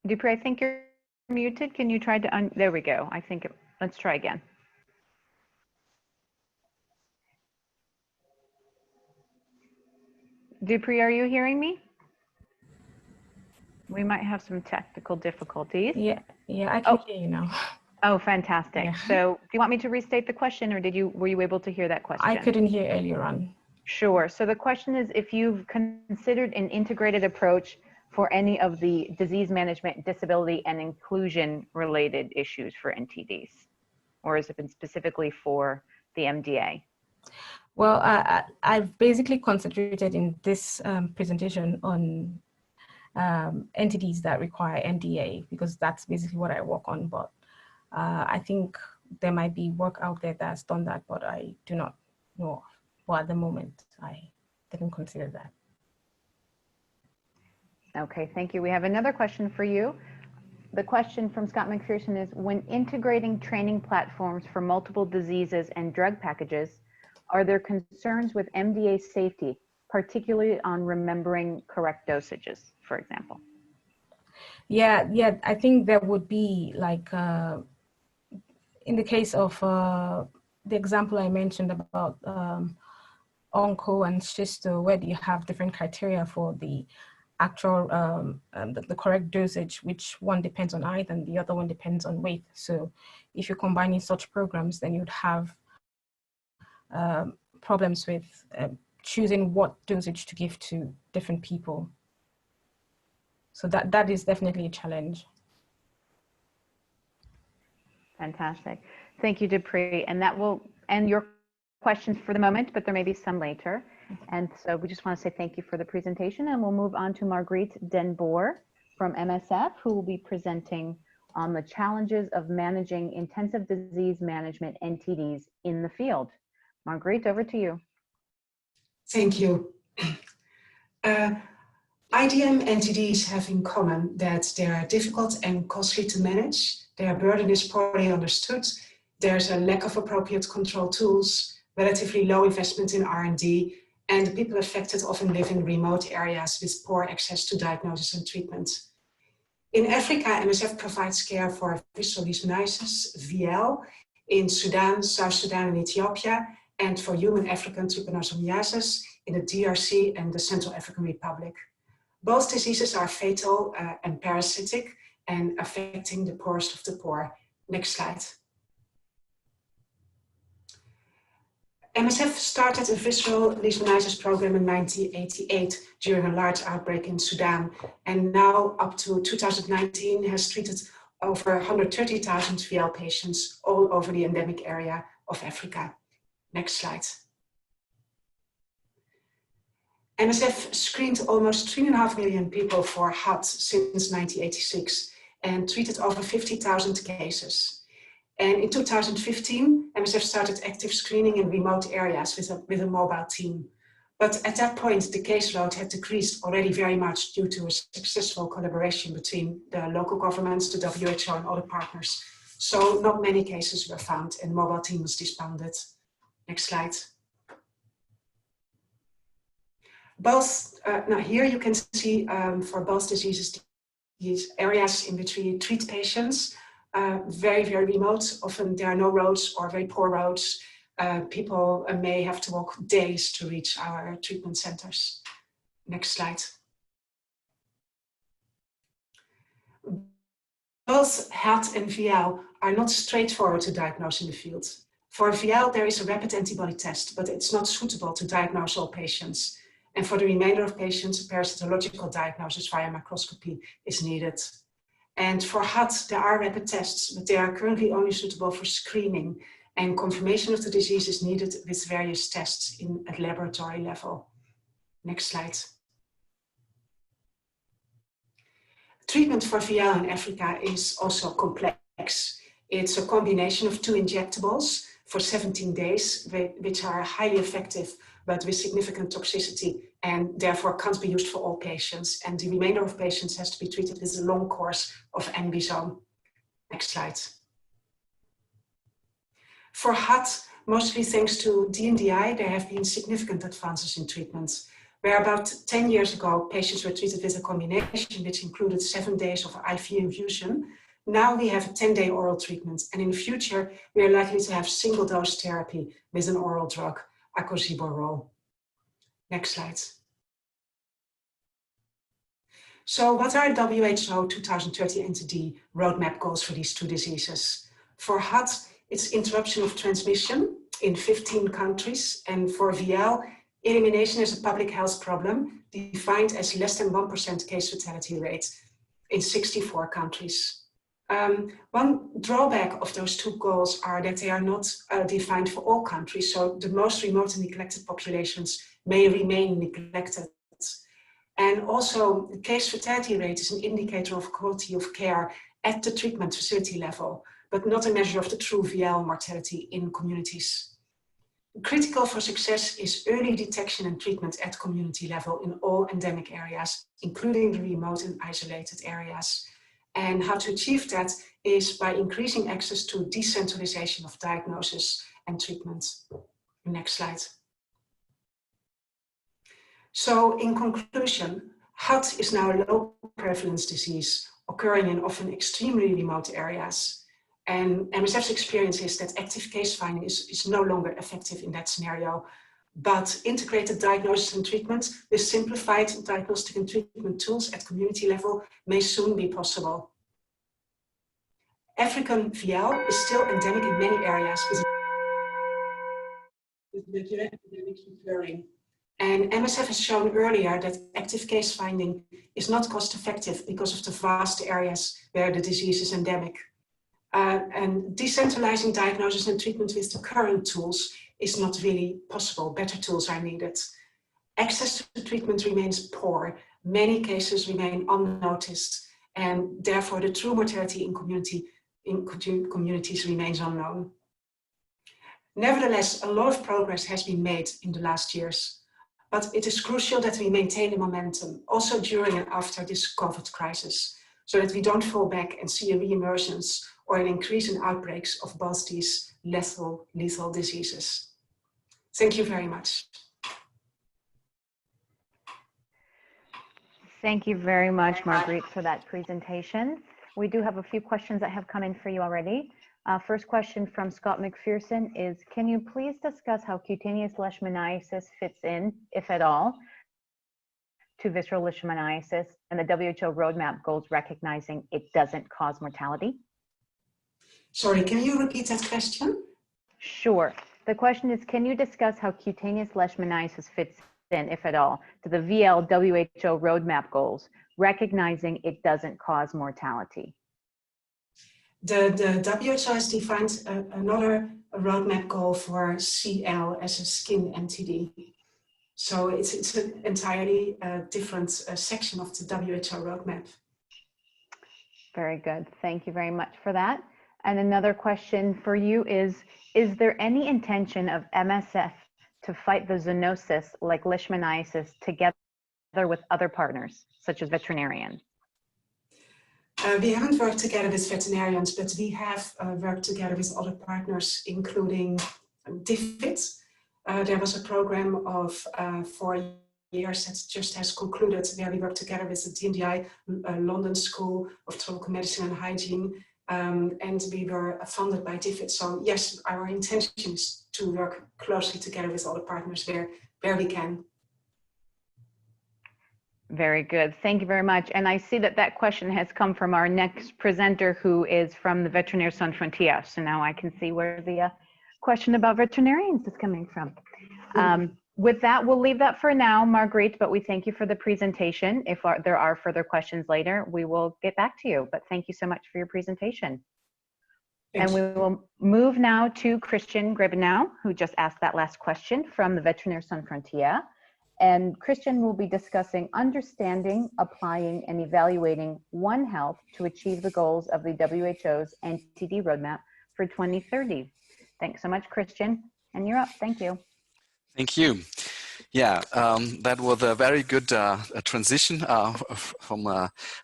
S1: Dupree, I think you're muted. Can you try to, there we go. I think, let's try again. Dupree, are you hearing me? We might have some technical difficulties.
S7: Yeah, I can hear you now.
S1: Oh, fantastic.
S7: Yeah.
S1: So do you want me to restate the question, or were you able to hear that question?
S7: I couldn't hear earlier on.
S1: Sure. So the question is if you've considered an integrated approach for any of the disease management, disability, and inclusion related issues for NTDs, or has it been specifically for the MDA?
S7: Well, I've basically concentrated in this presentation on entities that require NDA, because that's basically what I work on. But I think there might be work out there that's done that, but I do not know. Well, at the moment, I didn't consider that.
S1: Okay, thank you. We have another question for you. The question from Scott McPherson is, when integrating training platforms for multiple diseases and drug packages, are there concerns with MDA safety, particularly on remembering correct dosages, for example?
S7: Yeah, I think there would be, like, in the case of the example I mentioned about onco and schisto, where you have different criteria for the actual, the correct dosage, which one depends on height and the other one depends on weight. So if you're combining such programs, then you'd have problems with choosing what dosage to give to different people. So that is definitely a challenge.
S1: Fantastic. Thank you, Dupree. And that will end your questions for the moment, but there may be some later. And so we just want to say thank you for the presentation, and we'll move on to Marguerite Den Boer from MSF, who will be presenting on the challenges of managing intensive disease management NTDs in the field. Marguerite, over to you.
S8: Thank you. IDM NTDs have in common that they are difficult and costly to manage, their burden is poorly understood, there's a lack of appropriate control tools, relatively low investment in R&D, and the people affected often live in remote areas with poor access to diagnosis and treatment. In Africa, MSF provides care for visceral leishmaniasis, VL, in Sudan, South Sudan, and Ethiopia, and for human African trypanosomiasis in the DRC and the Central African Republic. Both diseases are fatal and parasitic and affecting the poorest of the poor. Next slide. MSF started a visceral leishmaniasis program in 1988 during a large outbreak in Sudan, and now up to 2019 has treated over 130,000 VL patients all over the endemic area of Africa. Next slide. MSF screened almost 3.5 million people for HUD since 1986 and treated over 50,000 cases. And in 2015, MSF started active screening in remote areas with a mobile team. But at that point, the caseload had decreased already very much due to a successful collaboration between the local governments, the WHO, and other partners. So not many cases were found and the mobile team was disbanded. Next slide. Both, now here you can see for both diseases, these areas in which we treat patients, very, very remote. Often there are no roads or very poor roads. People may have to walk days to reach our treatment centers. Next slide. Both HAT and VL are not straightforward to diagnose in the field. For VL, there is a rapid antibody test, but it's not suitable to diagnose all patients. And for the remainder of patients, a parasitological diagnosis via microscopy is needed. And for HUT, there are rapid tests, but they are currently only suitable for screening, and confirmation of the disease is needed with various tests at laboratory level. Next slide. Treatment for VL in Africa is also complex. It's a combination of 2 injectables for 17 days, which are highly effective, but with significant toxicity, and therefore can't be used for all patients. And the remainder of patients has to be treated with a long course of Ambizone. Next slide. For HUT, mostly thanks to DNDi, there have been significant advances in treatment. Where about 10 years ago, patients were treated with a combination which included 7 days of IV infusion. Now we have a 10-day oral treatment, and in the future, we are likely to have single-dose therapy with an oral drug, acoziborole. Next slide. So what are WHO 2030 NTD roadmap goals for these 2 diseases? For HUT, it's interruption of transmission in 15 countries, and for VL, elimination as a public health problem defined as less than 1% case fatality rate in 64 countries. One drawback of those 2 goals are that they are not defined for all countries, so the most remote and neglected populations may remain neglected. And also, the case fatality rate is an indicator of quality of care at the treatment facility level, but not a measure of the true VL mortality in communities. Critical for success is early detection and treatment at community level in all endemic areas, including the remote and isolated areas. And how to achieve that is by increasing access to decentralization of diagnosis and treatment. Next slide. So in conclusion, HUT is now a low prevalence disease occurring in often extremely remote areas. And MSF's experience is that active case finding is no longer effective in that scenario, but integrated diagnosis and treatment with simplified diagnostic and treatment tools at community level may soon be possible. African VL is still endemic in many areas with the epidemics recurring. And MSF has shown earlier that active case finding is not cost effective because of the vast areas where the disease is endemic. And decentralizing diagnosis and treatment with the current tools is not really possible. Better tools are needed. Access to treatment remains poor. Many cases remain unnoticed, and therefore the true mortality in communities remains unknown. Nevertheless, a lot of progress has been made in the last years, but it is crucial that we maintain the momentum also during and after this COVID crisis, so that we don't fall back and see a re-emergence or an increase in outbreaks of both these lethal diseases. Thank you very much.
S1: Thank you very much, Marguerite, for that presentation. We do have a few questions that have come in for you already. First question from Scott McPherson is, can you please discuss how cutaneous leishmaniasis fits in, if at all, to visceral leishmaniasis and the WHO roadmap goals recognizing it doesn't cause mortality?
S8: Sorry, can you repeat that question?
S1: Sure. The question is, can you discuss how cutaneous leishmaniasis fits in, if at all, to the VL-WHO roadmap goals, recognizing it doesn't cause mortality?
S8: The WHO has defined another roadmap goal for CL as a skin NTD. So it's an entirely different section of the WHO roadmap.
S1: Very good. Thank you very much for that. And another question for you is there any intention of MSF to fight the zoonosis like leishmaniasis together with other partners, such as veterinarians?
S8: We haven't worked together with veterinarians, but we have worked together with other partners, including DFID. There was a program of 4 years that just has concluded, where we worked together with the DNDi London School of Tropical Medicine and Hygiene, and we were funded by DFID. So yes, our intention is to work closely together with other partners where we can.
S1: Very good. Thank you very much. And I see that that question has come from our next presenter, who is from the Vétérinaires Sans Frontières. So now I can see where the question about veterinarians is coming from. With that, we'll leave that for now, Marguerite, but we thank you for the presentation. If there are further questions later, we will get back to you, but thank you so much for your presentation.
S8: Thanks.
S1: And we will move now to Christian Grebenau, who just asked that last question from the Vétérinaires Sans Frontières. And Christian will be discussing understanding, applying, and evaluating One Health to achieve the goals of the WHO's NTD roadmap for 2030. Thanks so much, Christian. And you're up. Thank you.
S9: Thank you. Yeah, that was a very good transition from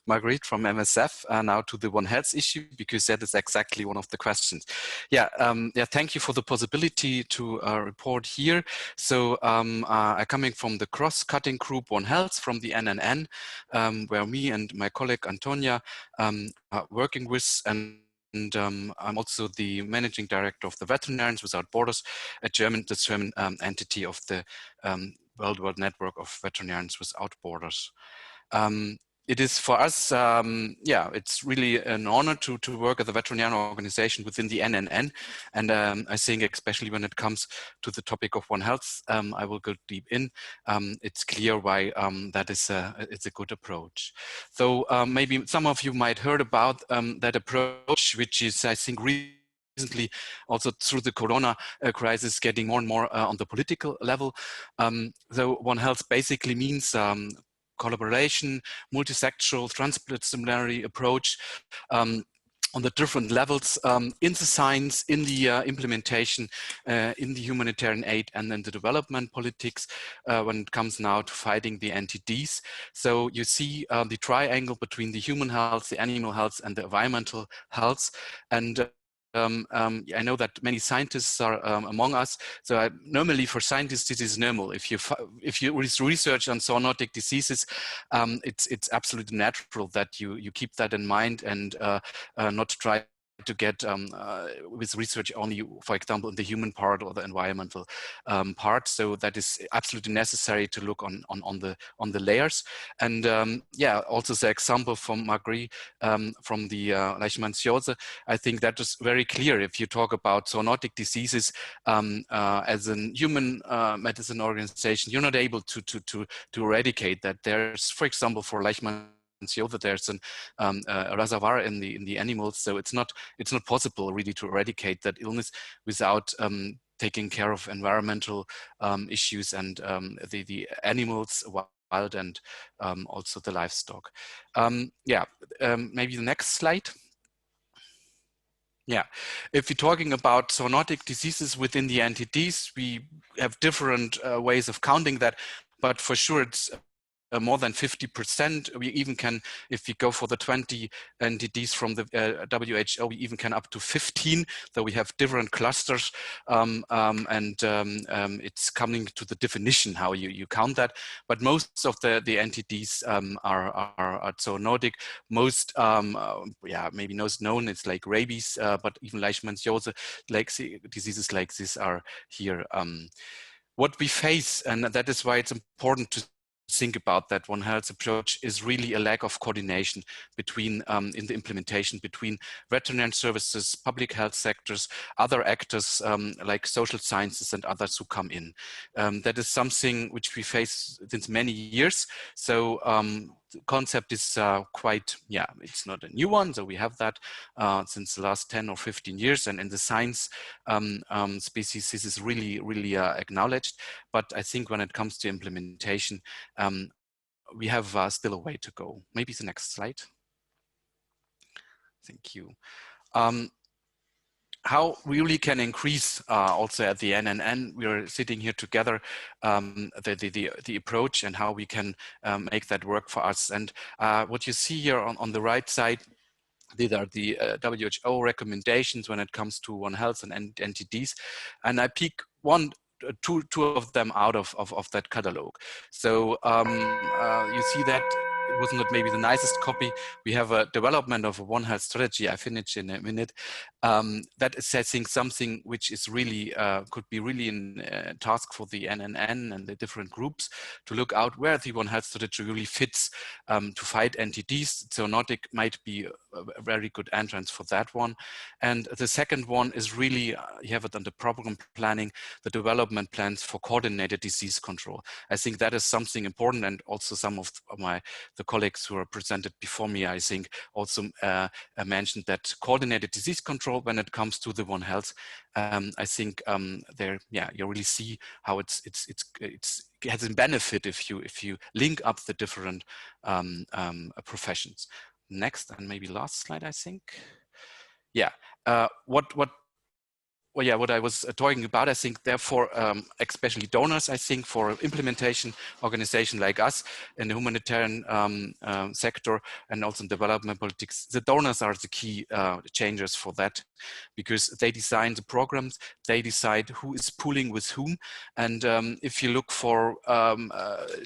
S9: Marguerite from MSF now to the One Health issue, because that is exactly one of the questions. Yeah, thank you for the possibility to report here. So I'm coming from the cross-cutting group One Health from the NNN, where me and my colleague Antonia are working with, and I'm also the managing director of the Veterinarians Without Borders, the German entity of the worldwide network of Veterinarians Without Borders. It is for us, it's really an honor to work at the veterinarian organization within the NNN. And I think especially when it comes to the topic of One Health, I will go deep in. It's clear why that is it's a good approach. So maybe some of you might heard about that approach, which is, I think, recently also through the corona crisis getting more and more on the political level. So One Health basically means collaboration, multisectoral, transdisciplinary approach on the different levels in the science, in the implementation, in the humanitarian aid, and then the development politics when it comes now to fighting the NTDs. So you see the triangle between the human health, the animal health, and the environmental health. And I know that many scientists are among us. So normally for scientists, it is normal. If you research on zoonotic diseases, it's absolutely natural that you keep that in mind and not try to get with research only, for example, in the human part or the environmental part. So that is absolutely necessary to look on the layers. And also the example from Marguerite from the leishmaniasis, I think that is very clear. If you talk about zoonotic diseases as a human medicine organization, you're not able to eradicate that. There's, for example, for leishmaniasis, that there's a reservoir in the animals, so it's not possible really to eradicate that illness without taking care of environmental issues and the animals, wild, and also the livestock. Maybe the next slide. Yeah, if you're talking about zoonotic diseases within the NTDs, we have different ways of counting that, but for sure it's more than 50%. We even can, if we go for the 20 NTDs from the WHO, we even can up to 15. So we have different clusters, it's coming to the definition how you count that. But most of the NTDs are zoonotic. Most, maybe most known, it's like rabies, but even leishmaniasis, like diseases like this are here. What we face, and that is why it's important to think about that One Health approach, is really a lack of coordination between in the implementation between veterinary services, public health sectors, other actors like social sciences and others who come in. That is something which we face since many years. So the concept is quite, it's not a new one. So we have that since the last 10 or 15 years. And in the science species, this is really acknowledged. But I think when it comes to implementation, we have still a way to go. Maybe the next slide. Thank you. How we really can increase also at the NNN, we are sitting here together, the approach and how we can make that work for us. And what you see here on the right side, these are the WHO recommendations when it comes to One Health and NTDs. And I pick two of them out of that catalog. So you see that was not maybe the nicest copy. We have a development of a One Health strategy. I finish in a minute. That is, I think, something which is really could be really a task for the NNN and the different groups to look out where the One Health strategy really fits to fight NTDs. Zoonotic might be a very good entrance for that one. And the second one is really, you have it under program planning, the development plans for coordinated disease control. I think that is something important, and also some of the colleagues who are presented before me, I think, also mentioned that coordinated disease control when it comes to the One Health. I think there, yeah, you really see how it has a benefit if you link up the different professions. Next, and maybe last slide, I think. Yeah, what I was talking about, I think, therefore, especially donors, I think, for implementation organization like us in the humanitarian sector and also in development politics, the donors are the key changers for that, because they design the programs, they decide who is pooling with whom. And if you look for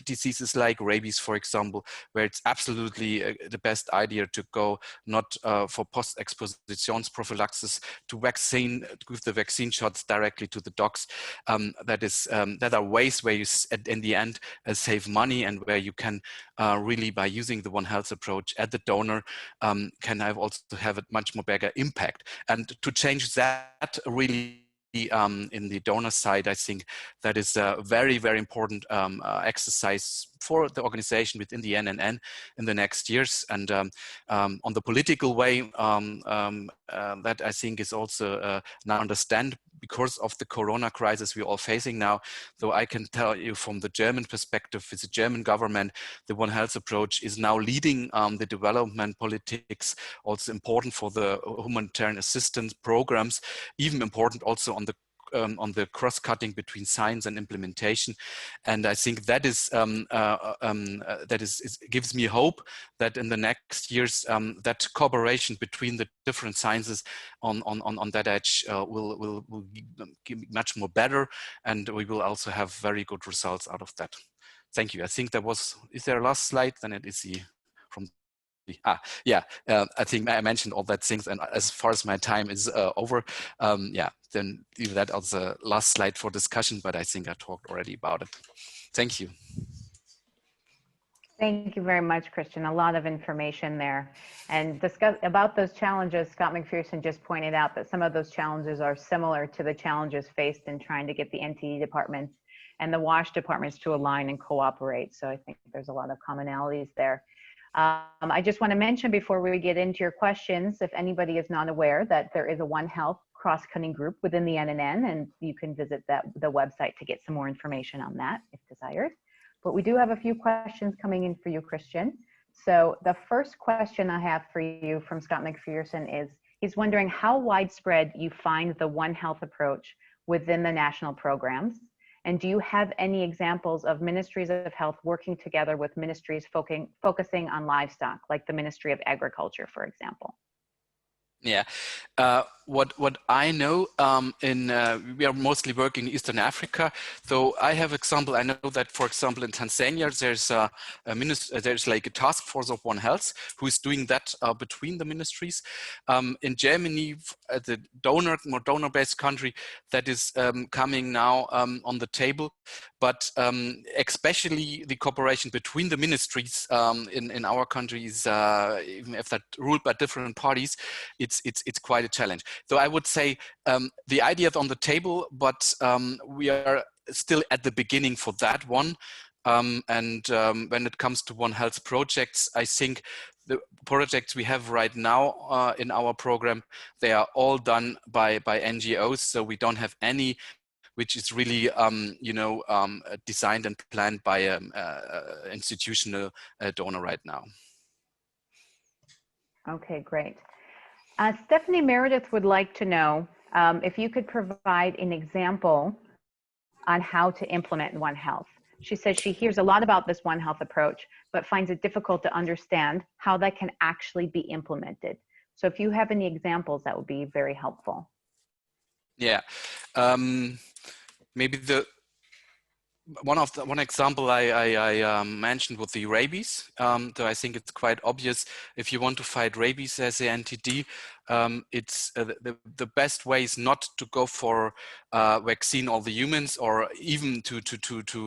S9: diseases like rabies, for example, where it's absolutely the best idea to go not for post-expositions prophylaxis to vaccine, with the vaccine shots directly to the dogs. That are ways where you, in the end, save money, and where you can really, by using the One Health approach at the donor, can also have a much more bigger impact. And to change that really in the donor side, I think that is a very, very important exercise for the organization within the NNN in the next years. And on the political way, that I think is also now understand because of the Corona crisis we're all facing now. So I can tell you from the German perspective, with the German government, the One Health approach is now leading the development politics, also important for the humanitarian assistance programs, even important also on the cross-cutting between science and implementation. And I think that is gives me hope that in the next years that cooperation between the different sciences on that edge will be much more better, and we will also have very good results out of that. Thank you. I think that was, is there a last slide? Then it is the from yeah, I think I mentioned all that things, and as far as my time is over, yeah, then leave that as the last slide for discussion, but I think I talked already about it. Thank you.
S1: Thank you very much, Christian. A lot of information there. And about those challenges, Scott McPherson just pointed out that some of those challenges are similar to the challenges faced in trying to get the NTD departments and the WASH departments to align and cooperate. So I think there's a lot of commonalities there. I just want to mention before we get into your questions, if anybody is not aware, that there is a One Health cross-cutting group within the NNN, and you can visit the website to get some more information on that if desired. But we do have a few questions coming in for you, Christian. So the first question I have for you from Scott McPherson is, he's wondering how widespread you find the One Health approach within the national programs. And do you have any examples of ministries of health working together with ministries focusing on livestock, like the Ministry of Agriculture, for example?
S9: Yeah, what I know, we are mostly working in Eastern Africa. So I have example. I know that, for example, in Tanzania, there's like a task force of One Health who is doing that between the ministries. In Germany, the more donor-based country, that is coming now on the table. But especially the cooperation between the ministries in our countries, even if that ruled by different parties, it's quite a challenge. So I would say the idea is on the table, but we are still at the beginning for that one. And when it comes to One Health projects, I think the projects we have right now in our program, they are all done by NGOs. So we don't have any which is really, designed and planned by an institutional donor right now.
S1: Okay, great. Stephanie Meredith would like to know if you could provide an example on how to implement One Health. She says she hears a lot about this One Health approach, but finds it difficult to understand how that can actually be implemented. So if you have any examples, that would be very helpful.
S9: Yeah, maybe one example I mentioned with the rabies. So I think it's quite obvious if you want to fight rabies as a NTD, it's the best way is not to go for vaccine all the humans, or even to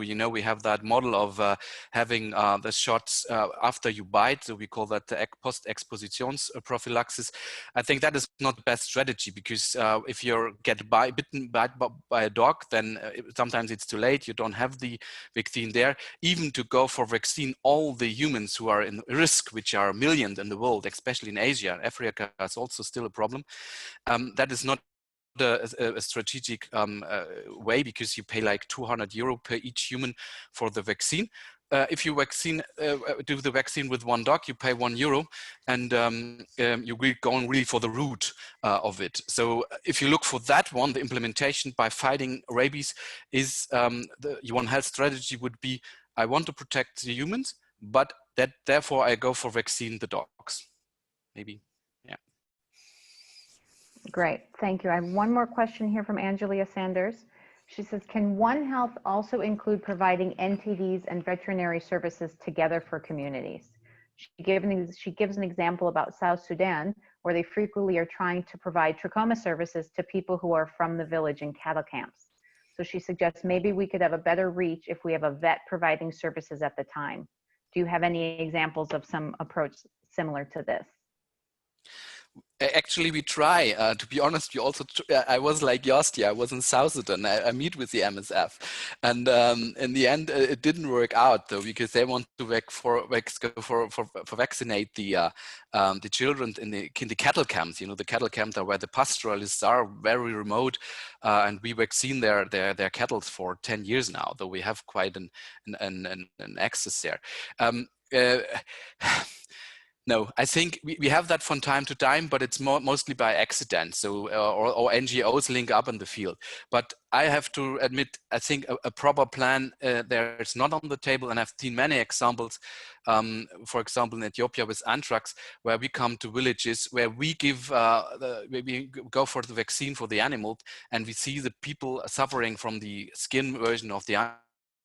S9: you know, we have that model of having the shots after you bite, so we call that the post-expositions prophylaxis. I think that is not the best strategy, because if you get bitten by a dog, then sometimes it's too late, you don't have the vaccine there. Even to go for vaccine all the humans who are in risk, which are millions in the world, especially in Asia, Africa is also still a problem. That is not a strategic way, because you pay like 200 euro per each human for the vaccine. If you do the vaccine with one dog, you pay 1 euro, and you're going really for the root of it. So if you look for that one, the implementation by fighting rabies is the One Health strategy would be, I want to protect the humans, but therefore I go for vaccine the dogs. Maybe, yeah.
S1: Great, thank you. I have one more question here from Angelia Sanders. She says, can One Health also include providing NTDs and veterinary services together for communities? She gives an example about South Sudan, where they frequently are trying to provide trachoma services to people who are from the village and cattle camps. So she suggests maybe we could have a better reach if we have a vet providing services at the time. Do you have any examples of some approach similar to this?
S9: Actually, we try. To be honest, we also. I was like last year. I was in South Sudan. I meet with the MSF, and in the end, it didn't work out though, because they want to vaccinate the children in the cattle camps. You know, the cattle camps are where the pastoralists are, very remote, and we vaccine their cattle for 10 years now. Though we have quite an access there. No, I think we have that from time to time, but it's mostly by accident. So, or NGOs link up in the field. But I have to admit, I think a proper plan there is not on the table, and I've seen many examples. For example, in Ethiopia with anthrax, where we come to villages where we give, we go for the vaccine for the animal, and we see the people suffering from the skin version of the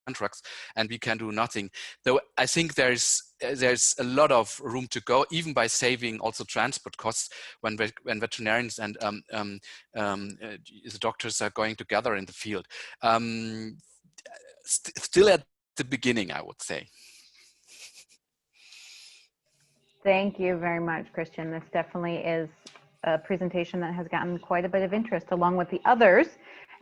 S9: anthrax, and we can do nothing. Though I think there's a lot of room to go, even by saving also transport costs when veterinarians and the doctors are going together in the field. Still at the beginning, I would say.
S1: Thank you very much, Christian. This definitely is a presentation that has gotten quite a bit of interest along with the others.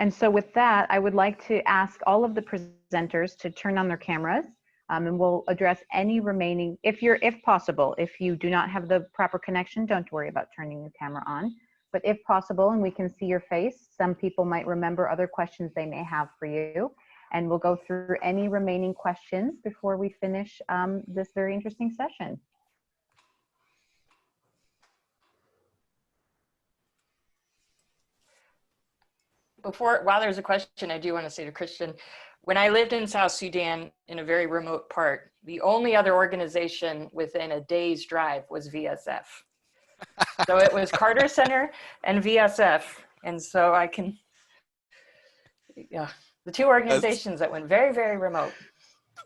S1: And so with that, I would like to ask all of the presenters to turn on their cameras, and we'll address any remaining, if possible, if you do not have the proper connection, don't worry about turning your camera on. But if possible, and we can see your face, some people might remember other questions they may have for you. And we'll go through any remaining questions before we finish this very interesting session.
S5: While there's a question, I do want to say to Christian, when I lived in South Sudan in a very remote part, the only other organization within a day's drive was VSF. So it was Carter Center and VSF. And so I can, yeah, the two organizations that went very, very remote.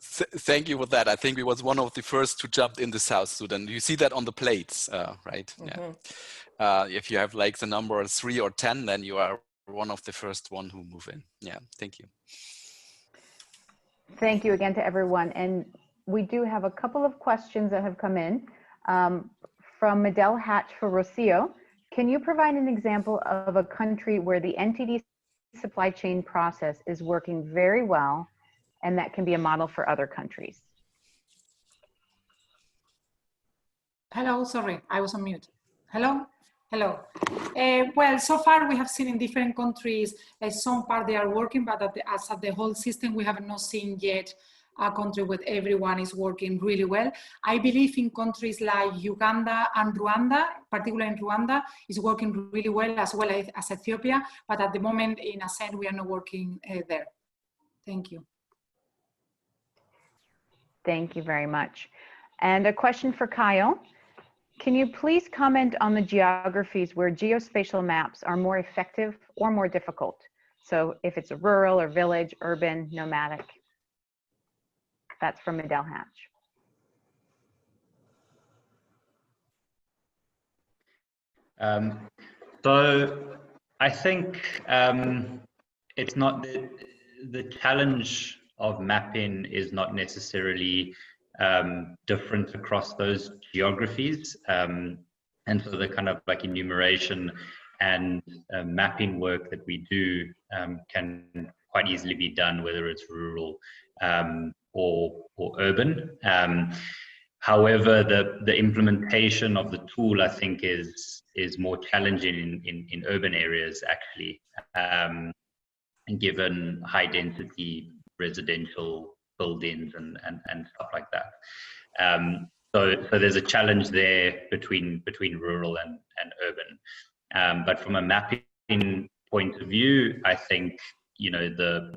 S9: Thank you for that. I think we was one of the first to jump in the South Sudan. You see that on the plates, right?
S5: Mm-hmm.
S9: Yeah. If you have like the number 3 or 10, then you are one of the first one who move in. Yeah, thank you.
S1: Thank you again to everyone. And we do have a couple of questions that have come in from Medell Hatch for Rocio. Can you provide an example of a country where the NTD supply chain process is working very well and that can be a model for other countries?
S2: Hello, sorry, I was on mute. Hello? Hello. Well, so far we have seen in different countries, some part they are working, but as of the whole system, we have not seen yet a country where everyone is working really well. I believe in countries like Uganda and Rwanda, particularly in Rwanda, is working really well as Ethiopia, but at the moment in ASEAN, we are not working there. Thank you.
S1: Thank you very much. And a question for Kyle. Can you please comment on the geographies where geospatial maps are more effective or more difficult? So if it's a rural or village, urban, nomadic. That's from Adele Hatch.
S3: So I think it's not the challenge of mapping is not necessarily different across those geographies. And so the kind of like enumeration and mapping work that we do can quite easily be done, whether it's rural or urban. However, the implementation of the tool, I think, is more challenging in urban areas, actually, and given high density residential buildings and stuff like that. So there's a challenge there between rural and urban. But from a mapping point of view, I think, you know, the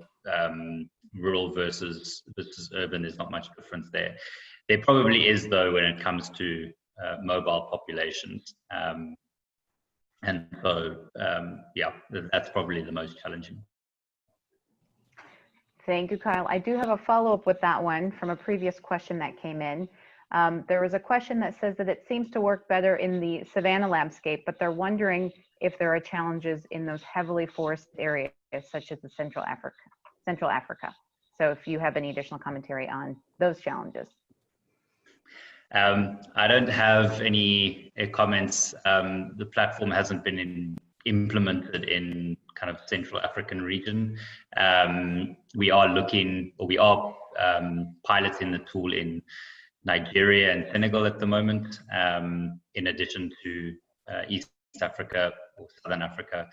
S3: rural versus urban, there's not much difference there. There probably is, though, when it comes to mobile populations. And so, yeah, that's probably the most challenging.
S1: Thank you, Kyle. I do have a follow-up with that one from a previous question that came in. There was a question that says that it seems to work better in the savanna landscape, but they're wondering if there are challenges in those heavily forested areas, such as the Central Africa. So if you have any additional commentary on those challenges.
S3: I don't have any comments. The platform hasn't been implemented in kind of Central African region. We are looking, or we are piloting the tool in Nigeria and Senegal at the moment, in addition to East Africa or Southern Africa.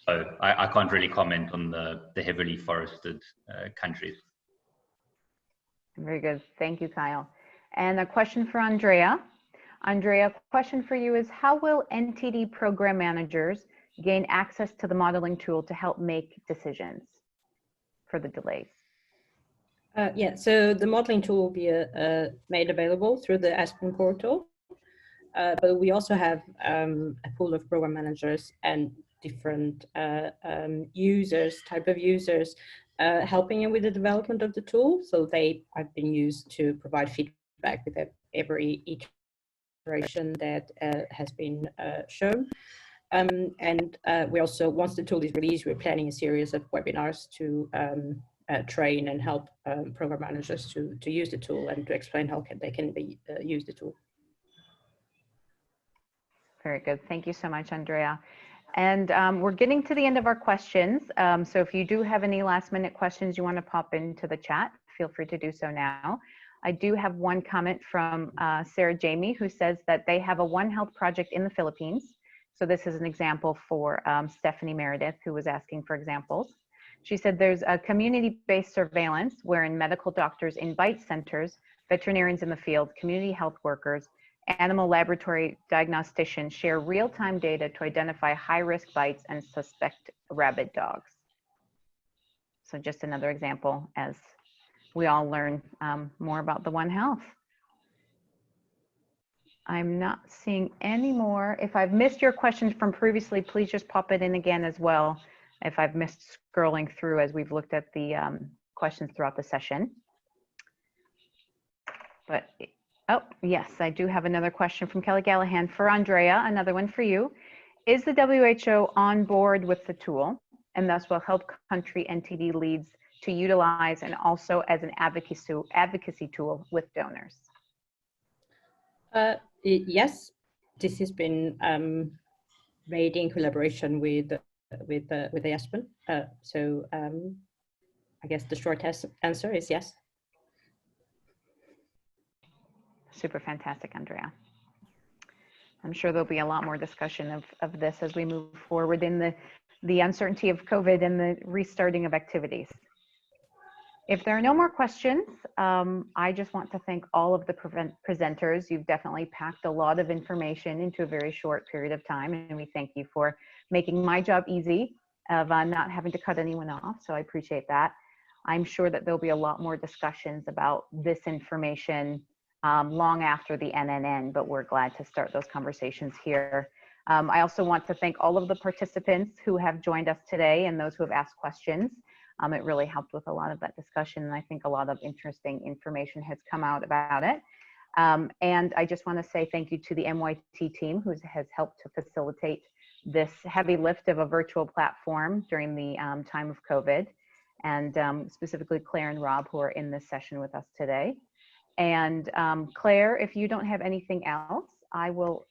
S3: So I can't really comment on the heavily forested countries.
S1: Very good. Thank you, Kyle. And a question for Andreia. Andreia, question for you is, how will NTD program managers gain access to the modeling tool to help make decisions for the delays?
S4: Yeah, so the modeling tool will be made available through the Aspen portal, but we also have a pool of program managers and different type of users helping you with the development of the tool. So they have been used to provide feedback with every iteration that has been shown. And we also, once the tool is released, we're planning a series of webinars to train and help program managers to use the tool and to explain how they can use the tool.
S1: Very good. Thank you so much, Andreia. And we're getting to the end of our questions. So if you do have any last minute questions you want to pop into the chat, feel free to do so now. I do have one comment from Sarah Jamie, who says that they have a One Health project in the Philippines. So this is an example for Stephanie Meredith, who was asking for examples. She said there's a community-based surveillance wherein medical doctors in bite centers, veterinarians in the field, community health workers, animal laboratory diagnosticians share real-time data to identify high-risk bites and suspect rabid dogs. So just another example as we all learn more about the One Health. I'm not seeing any more. If I've missed your questions from previously, please just pop it in again as well. If I've missed scrolling through as we've looked at the questions throughout the session. But, oh, yes, I do have another question from Kelly Gallahan for Andreia, another one for you. Is the WHO on board with the tool and thus will help country NTD leads to utilize and also as an advocacy tool with donors?
S4: Yes, this has been made in collaboration with Aspen. So I guess the short answer is yes.
S1: Super fantastic, Andreia. I'm sure there'll be a lot more discussion of this as we move forward in the uncertainty of COVID and the restarting of activities. If there are no more questions, I just want to thank all of the presenters. You've definitely packed a lot of information into a very short period of time, and we thank you for making my job easy of not having to cut anyone off, so I appreciate that. I'm sure that there'll be a lot more discussions about this information long after the NNN, but we're glad to start those conversations here. I also want to thank all of the participants who have joined us today and those who have asked questions. It really helped with a lot of that discussion, and I think a lot of interesting information has come out about it. And I just want to say thank you to the MYT team who has helped to facilitate this heavy lift of a virtual platform during the time of COVID, and specifically Claire and Rob, who are in this session with us today. And Claire, if you don't have anything else, I will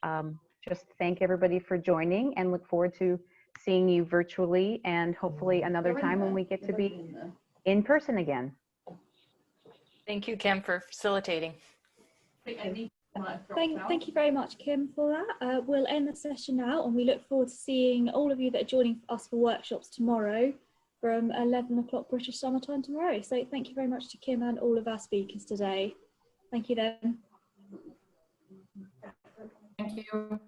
S1: just thank everybody for joining and look forward to seeing you virtually and hopefully another time when we get to be in person again.
S5: Thank you, Kim, for facilitating.
S10: Thank you very much, Kim, for that. We'll end the session now, and we look forward to seeing all of you that are joining us for workshops tomorrow from 11 o'clock British Summer Time tomorrow. So thank you very much to Kim and all of our speakers today. Thank you then.
S2: Thank you.